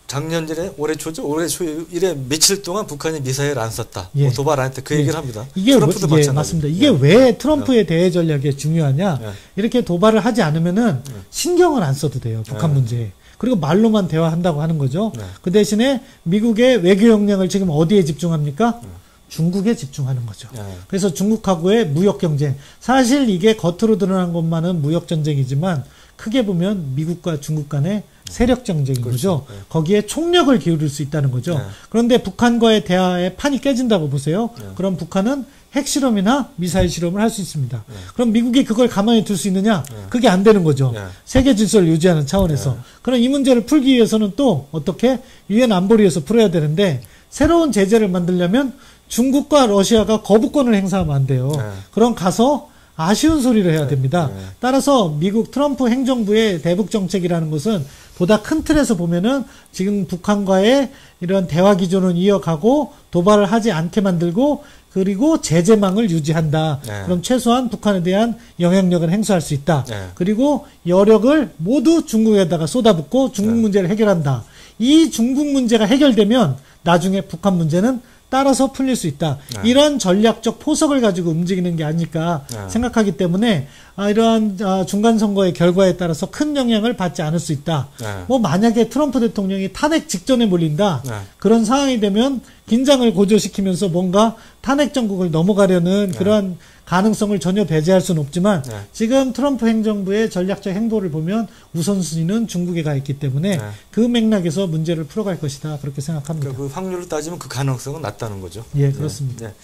작년에 올해 초일에 며칠 동안 북한이 미사일 안 쐈다. 예. 뭐 도발 안 했다. 그 얘기를 합니다. 이게 트럼프도 마찬가지. 맞습니다. 이게 왜 트럼프의 대외 전략이 중요하냐? 이렇게 도발을 하지 않으면은 신경을 안 써도 돼요. 북한 문제에. 그리고 말로만 대화한다고 하는 거죠. 그 대신에 미국의 외교 역량을 지금 어디에 집중합니까? 중국에 집중하는 거죠. 그래서 중국하고의 무역 경쟁. 사실 이게 겉으로 드러난 것만은 무역 전쟁이지만 크게 보면 미국과 중국 간의 세력 경쟁인 그렇죠. 거죠. 거기에 총력을 기울일 수 있다는 거죠. 네. 그런데 북한과의 대화의 판이 깨진다고 보세요. 그럼 북한은 핵실험이나 미사일 실험을 할 수 있습니다. 그럼 미국이 그걸 가만히 둘 수 있느냐? 그게 안 되는 거죠. 세계 질서를 유지하는 차원에서. 그럼 이 문제를 풀기 위해서는 또 어떻게 유엔 안보리에서 풀어야 되는데 새로운 제재를 만들려면 중국과 러시아가 거부권을 행사하면 안 돼요. 그럼 가서 아쉬운 소리를 해야 됩니다. 따라서 미국 트럼프 행정부의 대북 정책이라는 것은 보다 큰 틀에서 보면은 지금 북한과의 이런 대화 기조는 이어가고 도발을 하지 않게 만들고 그리고 제재망을 유지한다. 그럼 최소한 북한에 대한 영향력을 행사할 수 있다. 그리고 여력을 모두 중국에다가 쏟아붓고 중국 문제를 해결한다. 이 중국 문제가 해결되면 나중에 북한 문제는 따라서 풀릴 수 있다. 이런 전략적 포석을 가지고 움직이는 게 아닐까 생각하기 때문에 이러한 중간 선거의 결과에 따라서 큰 영향을 받지 않을 수 있다. 뭐 만약에 트럼프 대통령이 탄핵 직전에 몰린다. 그런 상황이 되면 긴장을 고조시키면서 뭔가 탄핵 정국을 넘어가려는 그런 가능성을 전혀 배제할 수는 없지만 지금 트럼프 행정부의 전략적 행보를 보면 우선순위는 중국에 가 있기 때문에 그 맥락에서 문제를 풀어갈 것이다. 그렇게 생각합니다. 그 확률로 따지면 그 가능성은 낮다는 거죠. 예, 그렇습니다. 네.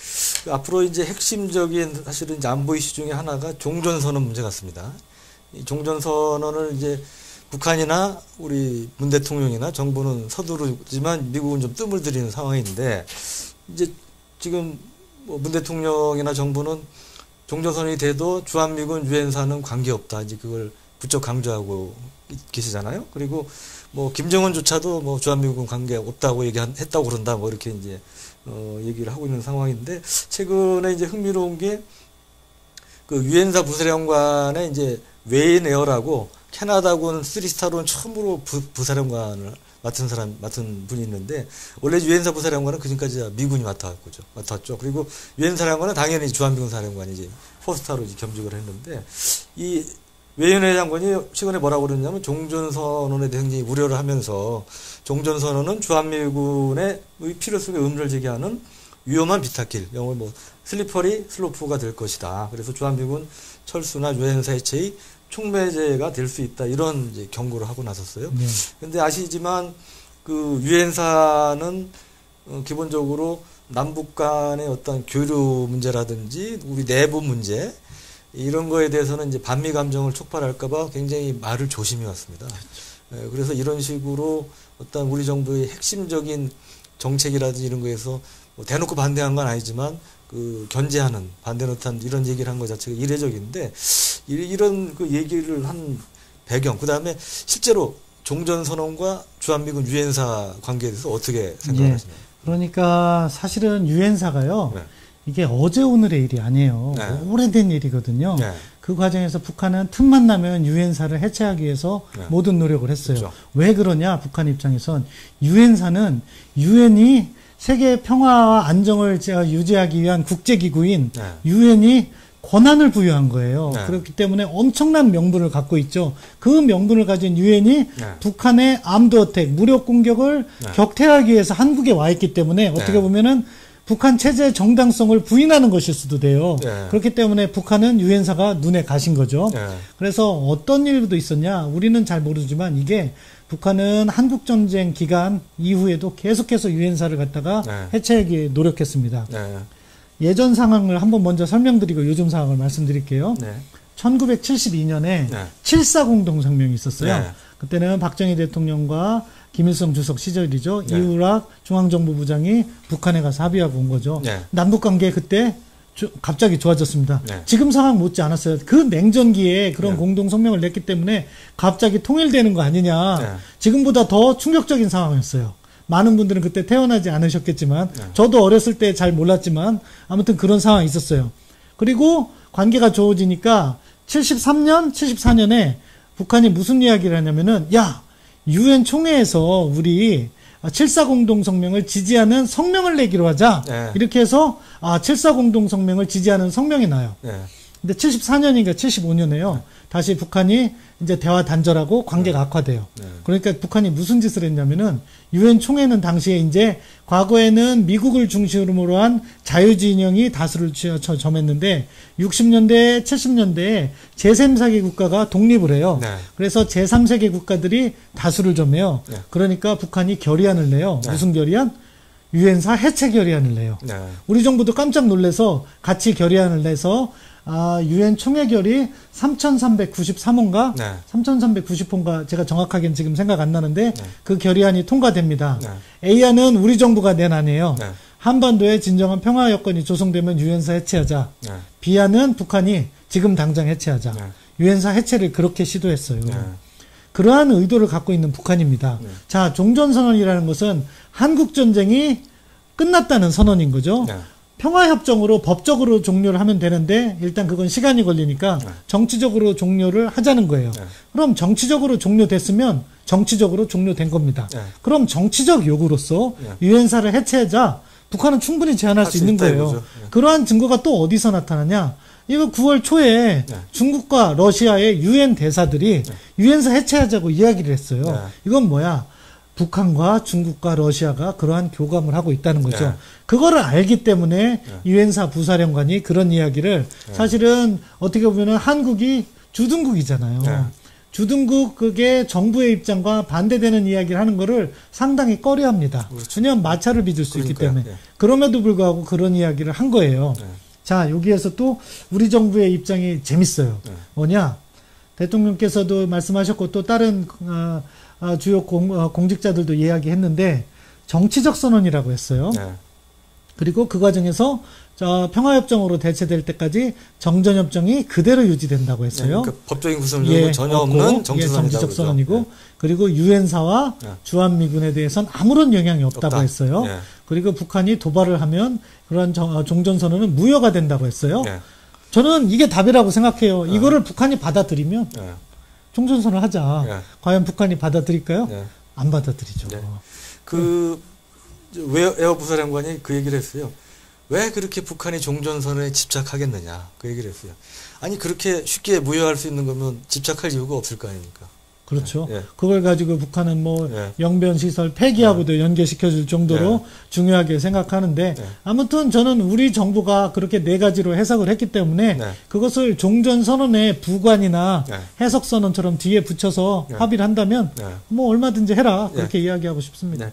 네. 앞으로 이제 핵심적인 사실은 이제 안보 이슈 중에 하나가 종전선언 문제 같습니다. 이 종전선언을 이제 북한이나 우리 문 대통령이나 정부는 서두르지만 미국은 좀 뜸을 들이는 상황인데 이제 지금 뭐 문 대통령이나 정부는 종전선언이 돼도 주한미군 유엔사는 관계없다. 이제 그걸 부쩍 강조하고 계시잖아요. 그리고 뭐 김정은조차도 뭐 주한미군 관계 없다고 얘기했다고 그런다. 뭐 이렇게 이제 얘기를 하고 있는 상황인데 최근에 이제 흥미로운 게 그 유엔사 부사령관의 이제 웨인 에어라고 캐나다군 3스타로는 처음으로 부사령관을 맡은 분이 있는데 원래 유엔사 부사령관은 그전까지 미군이 맡았죠. 그리고 유엔 사령관은 당연히 주한미군 사령관이 이제 4스타로 이제 겸직을 했는데 이 외연회 장관이 최근에 뭐라고 그랬냐면 종전선언에 대해서 굉장히 우려를 하면서 종전선언은 주한미군의 필요성에 의문을 제기하는 위험한 비탈길, 영어로 뭐 슬리퍼리 슬로프가 될 것이다. 그래서 주한미군 철수나 유엔사 해체의 촉매제가 될 수 있다. 이런 이제 경고를 하고 나섰어요. 근데 아시지만 그 유엔사는 기본적으로 남북 간의 어떤 교류 문제라든지 우리 내부 문제 이런 거에 대해서는 이제 반미 감정을 촉발할까봐 굉장히 말을 조심해 왔습니다. 그래서 이런 식으로 어떤 우리 정부의 핵심적인 정책이라든지 이런 거에서 뭐 대놓고 반대한 건 아니지만 그 견제하는 반대 노탄 이런 얘기를 한 것 자체가 이례적인데 이런 그 얘기를 한 배경 그 다음에 실제로 종전선언과 주한미군 유엔사 관계에 대해서 어떻게 생각하시나요? 그러니까 사실은 유엔사가요. 네. 이게 어제 오늘의 일이 아니에요. 네. 오래된 일이거든요. 네. 그 과정에서 북한은 틈만 나면 유엔사를 해체하기 위해서 네. 모든 노력을 했어요. 그렇죠. 왜 그러냐? 북한 입장에선 유엔사는 유엔이 세계 평화와 안정을 유지하기 위한 국제기구인 유엔이 권한을 부여한 거예요. 그렇기 때문에 엄청난 명분을 갖고 있죠. 그 명분을 가진 유엔이 북한의 암드 어택, 무력 공격을 격퇴하기 위해서 한국에 와 있기 때문에 어떻게 보면은 북한 체제의 정당성을 부인하는 것일 수도 돼요. 그렇기 때문에 북한은 유엔사가 눈에 가신 거죠. 그래서 어떤 일도 있었냐? 우리는 잘 모르지만 이게 북한은 한국전쟁 기간 이후에도 계속해서 유엔사를 갖다가 해체하기 노력했습니다. 예전 상황을 한번 먼저 설명드리고 요즘 상황을 말씀드릴게요. 1972년에 7.4 공동성명이 있었어요. 그때는 박정희 대통령과 김일성 주석 시절이죠. 이우락 중앙정보부장이 북한에 가서 합의하고 온 거죠. 남북관계 그때 갑자기 좋아졌습니다. 지금 상황 못지 않았어요. 그 냉전기에 그런 공동성명을 냈기 때문에 갑자기 통일되는 거 아니냐. 지금보다 더 충격적인 상황이었어요. 많은 분들은 그때 태어나지 않으셨겠지만 저도 어렸을 때 잘 몰랐지만 아무튼 그런 상황이 있었어요. 그리고 관계가 좋아지니까 73년, 74년에 북한이 무슨 이야기를 하냐면은 야 유엔 총회에서 우리 7.4 공동성명을 지지하는 성명을 내기로 하자. 이렇게 해서 7.4 공동성명을 지지하는 성명이 나요. 근데 74년인가 75년에요. 다시 북한이 이제 대화 단절하고 관계가 악화돼요. 그러니까 북한이 무슨 짓을 했냐면은 유엔 총회는 당시에 이제 과거에는 미국을 중심으로 한 자유진영이 다수를 점했는데 60년대, 70년대에 제3세계 국가가 독립을 해요. 그래서 제3세계 국가들이 다수를 점해요. 그러니까 북한이 결의안을 내요. 무슨 결의안? 유엔사 해체 결의안을 내요. 우리 정부도 깜짝 놀라서 같이 결의안을 내서 유엔 총회 결의 3393호인가? 3390호인가? 제가 정확하게는 지금 생각 안 나는데 그 결의안이 통과됩니다. A안은 우리 정부가 낸 안이에요. 한반도에 진정한 평화 여건이 조성되면 유엔사 해체하자. B안은 북한이 지금 당장 해체하자. 유엔사 해체를 그렇게 시도했어요. 그러한 의도를 갖고 있는 북한입니다. 자, 종전선언이라는 것은 한국전쟁이 끝났다는 선언인 거죠. 평화협정으로 법적으로 종료를 하면 되는데 일단 그건 시간이 걸리니까 정치적으로 종료를 하자는 거예요. 그럼 정치적으로 종료됐으면 정치적으로 종료된 겁니다. 그럼 정치적 요구로서 유엔사를 해체하자 북한은 충분히 제안할 수 있는 거예요. 그러한 증거가 또 어디서 나타나냐? 이거 9월 초에 중국과 러시아의 유엔 대사들이 유엔사 해체하자고 이야기를 했어요. 이건 뭐야? 북한과 중국과 러시아가 그러한 교감을 하고 있다는 거죠. 그거를 알기 때문에 유엔사 부사령관이 그런 이야기를 사실은 어떻게 보면은 한국이 주둔국이잖아요. 주둔국 그게 정부의 입장과 반대되는 이야기를 하는 거를 상당히 꺼려합니다. 왜냐하면 마찰을 빚을 수 있기 때문에. 그럼에도 불구하고 그런 이야기를 한 거예요. 자, 여기에서 또 우리 정부의 입장이 재밌어요. 뭐냐? 대통령께서도 말씀하셨고 또 다른 주요 공직자들도 이야기했는데 정치적 선언이라고 했어요. 네. 그리고 그 과정에서 평화협정으로 대체될 때까지 정전협정이 그대로 유지된다고 했어요. 그러니까 법적인 구성력은 전혀 없는 정치적 선언이고 그리고 유엔사와 주한미군에 대해서는 아무런 영향이 없다고 했어요. 그리고 북한이 도발을 하면 그런 종전선언은 무효가 된다고 했어요. 저는 이게 답이라고 생각해요. 이거를 북한이 받아들이면 종전선언을 하자. 과연 북한이 받아들일까요? 안 받아들이죠. 에어 부사령관이 그 얘기를 했어요. 왜 그렇게 북한이 종전선언에 집착하겠느냐. 그 얘기를 했어요. 아니 그렇게 쉽게 무효할 수 있는 거면 집착할 이유가 없을 거 아닙니까? 그렇죠. 그걸 가지고 북한은 뭐 영변시설 폐기하고도 연계시켜줄 정도로 중요하게 생각하는데 아무튼 저는 우리 정부가 그렇게 네 가지로 해석을 했기 때문에 그것을 종전선언의 부관이나 해석선언처럼 뒤에 붙여서 합의를 한다면 뭐 얼마든지 해라. 그렇게 이야기하고 싶습니다.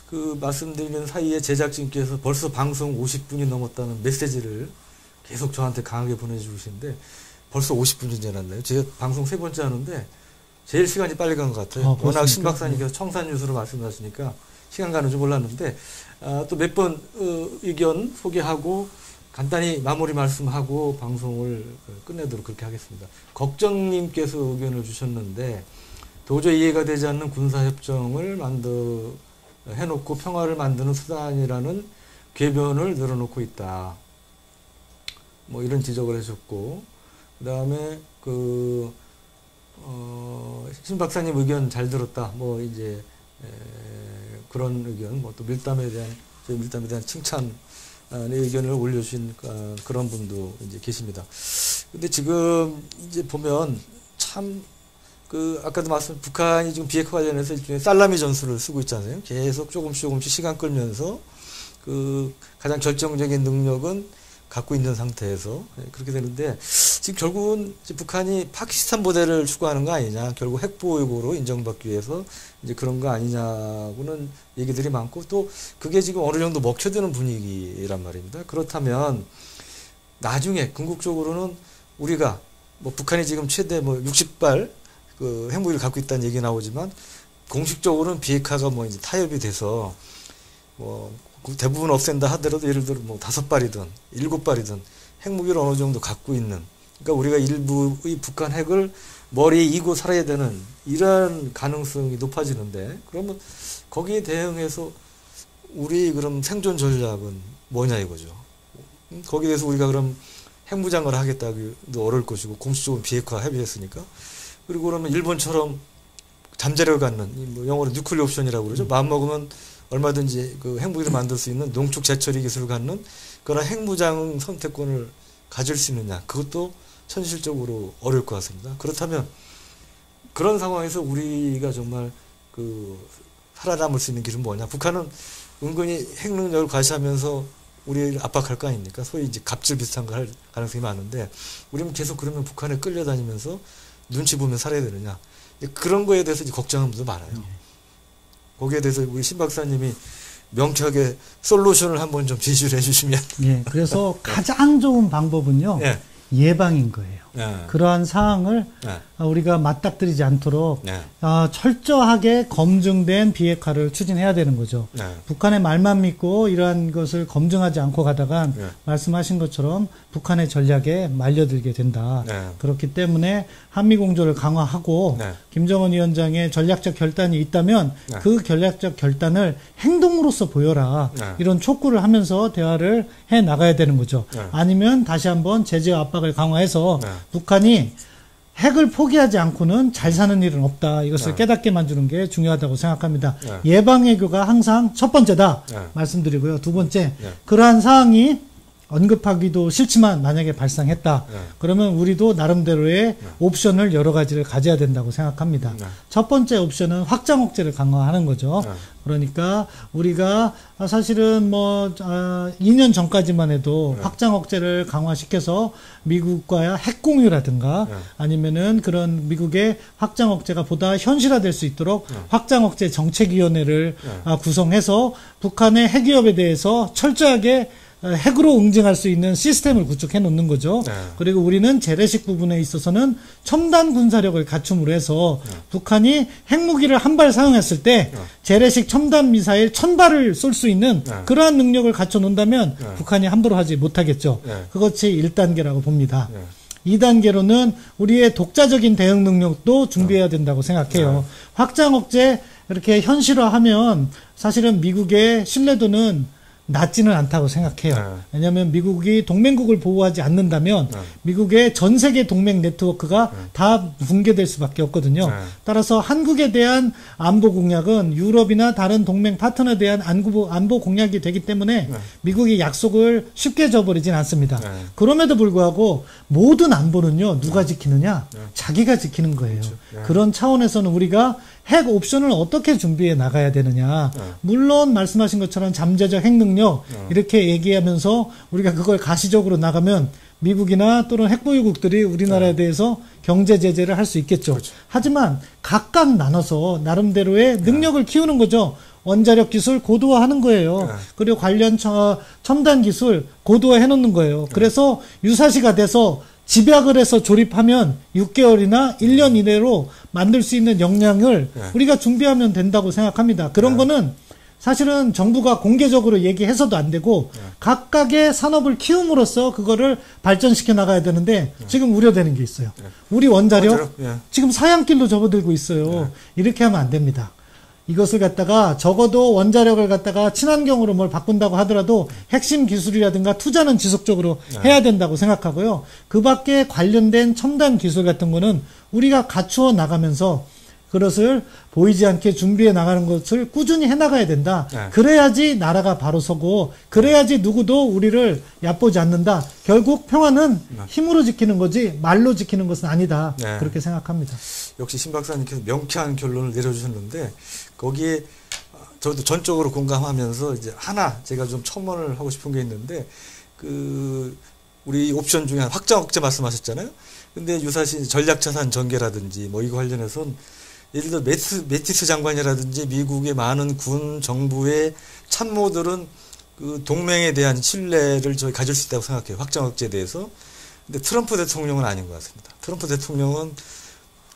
그 말씀드리는 사이에 제작진께서 벌써 방송 50분이 넘었다는 메시지를 계속 저한테 강하게 보내주시는데 벌써 50분이 지났나요? 제가 방송 3번째 하는데 제일 시간이 빨리 간 것 같아요. 워낙 신 박사님께서 청산유수로 말씀하시니까 시간 가는 줄 몰랐는데 또 몇 번 의견 소개하고 간단히 마무리 말씀하고 방송을 끝내도록 그렇게 하겠습니다. 걱정님께서 의견을 주셨는데 도저히 이해가 되지 않는 군사협정을 해놓고 평화를 만드는 수단이라는 궤변을 늘어놓고 있다. 뭐 이런 지적을 해줬고 그 다음에 신 박사님 의견 잘 들었다. 뭐 이제 그런 의견, 뭐 또 저희 밀담에 대한 칭찬의 의견을 올려주신 그런 분도 이제 계십니다. 근데 지금 이제 보면 참 아까도 말씀 북한이 지금 비핵화 관련해서 일종의 살라미 전술을 쓰고 있잖아요. 계속 조금씩 시간 끌면서 가장 결정적인 능력은 갖고 있는 상태에서 그렇게 되는데 지금 결국은 이제 북한이 파키스탄 모델을 추구하는 거 아니냐, 결국 핵보유국으로 인정받기 위해서 이제 그런 거 아니냐고는 얘기들이 많고 또 그게 지금 어느 정도 먹혀드는 분위기란 말입니다. 그렇다면 나중에 궁극적으로는 우리가 뭐 북한이 지금 최대 60발 핵무기를 갖고 있다는 얘기 나오지만 공식적으로는 비핵화가 뭐 이제 타협이 돼서 뭐 대부분 없앤다 하더라도 예를 들어 뭐 5발이든 7발이든 핵무기를 어느 정도 갖고 있는, 그러니까 우리가 일부의 북한 핵을 머리에 이고 살아야 되는 이런 가능성이 높아지는데 그러면 거기에 대응해서 우리 그럼 생존 전략은 뭐냐 이거죠. 거기에 대해서 우리가 그럼 핵무장을 하겠다기도 어려울 것이고 공식적으로 비핵화 협의했으니까. 그리고 그러면 일본처럼 잠재력을 갖는, 뭐 영어로 뉴클리어 옵션이라고 그러죠. 마음먹으면 얼마든지 핵무기를 만들 수 있는 농축 제처리 기술을 갖는 그런 핵무장 선택권을 가질 수 있느냐. 그것도 현실적으로 어려울 것 같습니다. 그렇다면 그런 상황에서 우리가 정말 살아남을 수 있는 길은 뭐냐. 북한은 은근히 핵 능력을 과시하면서 우리를 압박할 거 아닙니까? 소위 이제 갑질 비슷한 거 할 가능성이 많은데 우리는 계속 그러면 북한에 끌려다니면서 눈치 보면 살아야 되느냐. 그런 거에 대해서 이제 걱정하는 분도 많아요. 거기에 대해서 우리 신 박사님이 명쾌하게 솔루션을 한번 좀 제시를 해주시면. 그래서 가장 좋은 방법은요. 예방인 거예요. 그러한 사항을 우리가 맞닥뜨리지 않도록 철저하게 검증된 비핵화를 추진해야 되는 거죠. 북한의 말만 믿고 이러한 것을 검증하지 않고 가다간 말씀하신 것처럼 북한의 전략에 말려들게 된다. 그렇기 때문에 한미공조를 강화하고 김정은 위원장의 전략적 결단이 있다면 그 전략적 결단을 행동으로서 보여라. 이런 촉구를 하면서 대화를 해 나가야 되는 거죠. 아니면 다시 한번 제재와 압박을 강화해서 북한이 핵을 포기하지 않고는 잘 사는 일은 없다. 이것을 깨닫게 만드는 게 중요하다고 생각합니다. 예방외교가 항상 첫 번째다. 말씀드리고요. 두 번째, 그러한 사항이 언급하기도 싫지만 만약에 발생했다. 그러면 우리도 나름대로의 옵션을 여러 가지를 가져야 된다고 생각합니다. 첫 번째 옵션은 확장 억제를 강화하는 거죠. 그러니까 우리가 사실은 2년 전까지만 해도 확장 억제를 강화시켜서 미국과의 핵 공유라든가 아니면은 그런 미국의 확장 억제가 보다 현실화될 수 있도록 확장 억제 정책위원회를 구성해서 북한의 핵 위협에 대해서 철저하게 핵으로 응징할 수 있는 시스템을 구축해 놓는 거죠. 네. 그리고 우리는 재래식 부분에 있어서는 첨단 군사력을 갖춤으로 해서 북한이 핵무기를 한 발 사용했을 때 재래식 첨단 미사일 1000발을 쏠 수 있는 그러한 능력을 갖춰 놓는다면 북한이 함부로 하지 못하겠죠. 그것이 1단계라고 봅니다. 2단계로는 우리의 독자적인 대응 능력도 준비해야 된다고 생각해요. 확장 억제 이렇게 현실화하면 사실은 미국의 신뢰도는 낮지는 않다고 생각해요. 왜냐하면 미국이 동맹국을 보호하지 않는다면 미국의 전 세계 동맹 네트워크가 다 붕괴될 수밖에 없거든요. 따라서 한국에 대한 안보 공약은 유럽이나 다른 동맹 파트너에 대한 안보 공약이 되기 때문에 미국이 약속을 쉽게 저버리진 않습니다. 그럼에도 불구하고 모든 안보는요, 누가 지키느냐? 자기가 지키는 거예요. 그런 차원에서는 우리가 핵 옵션을 어떻게 준비해 나가야 되느냐. 물론 말씀하신 것처럼 잠재적 핵 능력 이렇게 얘기하면서 우리가 그걸 가시적으로 나가면 미국이나 또는 핵보유국들이 우리나라에 대해서 경제 제재를 할 수 있겠죠. 그렇죠. 하지만 각각 나눠서 나름대로의 능력을 키우는 거죠. 원자력 기술 고도화하는 거예요. 그리고 관련 첨단 기술 고도화 해놓는 거예요. 그래서 유사시가 돼서 집약을 해서 조립하면 6개월이나 1년 이내로 만들 수 있는 역량을 우리가 준비하면 된다고 생각합니다. 그런 거는 사실은 정부가 공개적으로 얘기해서도 안 되고 각각의 산업을 키움으로써 그거를 발전시켜 나가야 되는데 지금 우려되는 게 있어요. 우리 원자력 지금 사양길로 접어들고 있어요. 이렇게 하면 안 됩니다. 이것을 갖다가 적어도 원자력을 갖다가 친환경으로 뭘 바꾼다고 하더라도 핵심 기술이라든가 투자는 지속적으로 해야 된다고 생각하고요. 그 밖에 관련된 첨단 기술 같은 거는 우리가 갖추어 나가면서 그것을 보이지 않게 준비해 나가는 것을 꾸준히 해나가야 된다. 그래야지 나라가 바로 서고 그래야지 누구도 우리를 얕보지 않는다. 결국 평화는 힘으로 지키는 거지 말로 지키는 것은 아니다. 그렇게 생각합니다. 역시 신 박사님께서 명쾌한 결론을 내려주셨는데 거기에 저도 전적으로 공감하면서 이제 하나 제가 좀 첨언을 하고 싶은 게 있는데 우리 옵션 중에 확장 억제 말씀하셨잖아요. 근데 유사시 전략자산 전개라든지 뭐 이거 관련해서는 예를 들어 매티스 장관이라든지 미국의 많은 군 정부의 참모들은 그 동맹에 대한 신뢰를 저희 가질 수 있다고 생각해요. 확장 억제에 대해서. 근데 트럼프 대통령은 아닌 것 같습니다. 트럼프 대통령은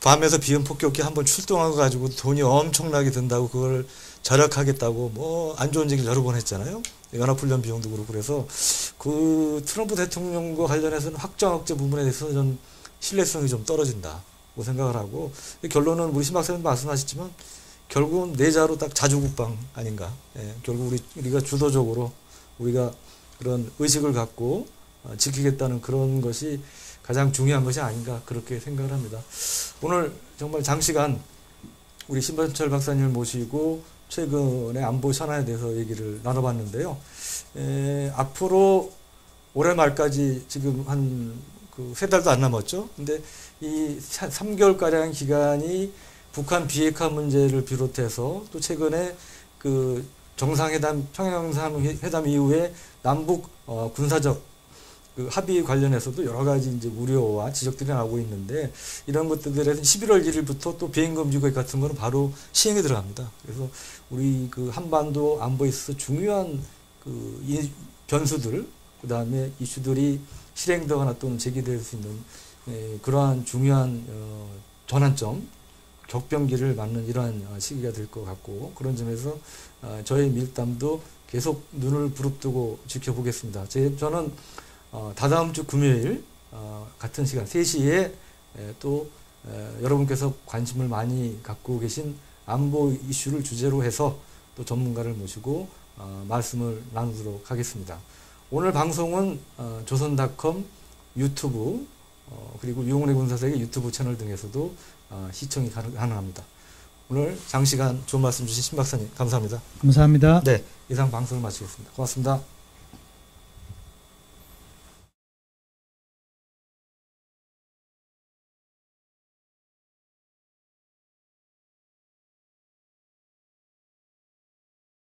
밤에서 비연 폭격기 한번 출동한 거 가지고 돈이 엄청나게 든다고 그걸 절약하겠다고 뭐 안 좋은 얘기를 여러 번 했잖아요. 연합훈련 비용도 그렇고 그래서 그 트럼프 대통령과 관련해서는 확장 억제 부분에 대해서 좀 신뢰성이 좀 떨어진다. 생각을 하고 결론은 우리 신 박사님 말씀하셨지만 결국은 내자로 딱 자주국방 아닌가. 결국 우리가 주도적으로 우리가 그런 의식을 갖고 지키겠다는 그런 것이 가장 중요한 것이 아닌가 그렇게 생각을 합니다. 오늘 정말 장시간 우리 신반철 박사님을 모시고 최근의 안보 현안에 대해서 얘기를 나눠봤는데요. 앞으로 올해 말까지 지금 한 3달도 안 남았죠. 근데 이 3개월가량 기간이 북한 비핵화 문제를 비롯해서 또 최근에 그 정상회담, 평양정상회담 이후에 남북 군사적 그 합의 관련해서도 여러 가지 이제 우려와 지적들이 나오고 있는데 이런 것들에 대해서 11월 1일부터 또 비행금지 계획 같은 거는 바로 시행에 들어갑니다. 그래서 우리 그 한반도 안보에 있어서 중요한 그 이 변수들, 그 다음에 이슈들이 실행되거나 또는 제기될 수 있는 그러한 중요한 전환점, 격변기를 맞는 이러한 시기가 될 것 같고 그런 점에서 저의 밀담도 계속 눈을 부릅뜨고 지켜보겠습니다. 저는 다다음 주 금요일 같은 시간 3시에 또 여러분께서 관심을 많이 갖고 계신 안보 이슈를 주제로 해서 또 전문가를 모시고 말씀을 나누도록 하겠습니다. 오늘 방송은 조선닷컴 유튜브 그리고 유홍래 군사색의 유튜브 채널 등에서도 시청이 가능합니다. 오늘 장시간 좋은 말씀 주신 신 박사님 감사합니다. 감사합니다. 네, 이상 방송을 마치겠습니다. 고맙습니다.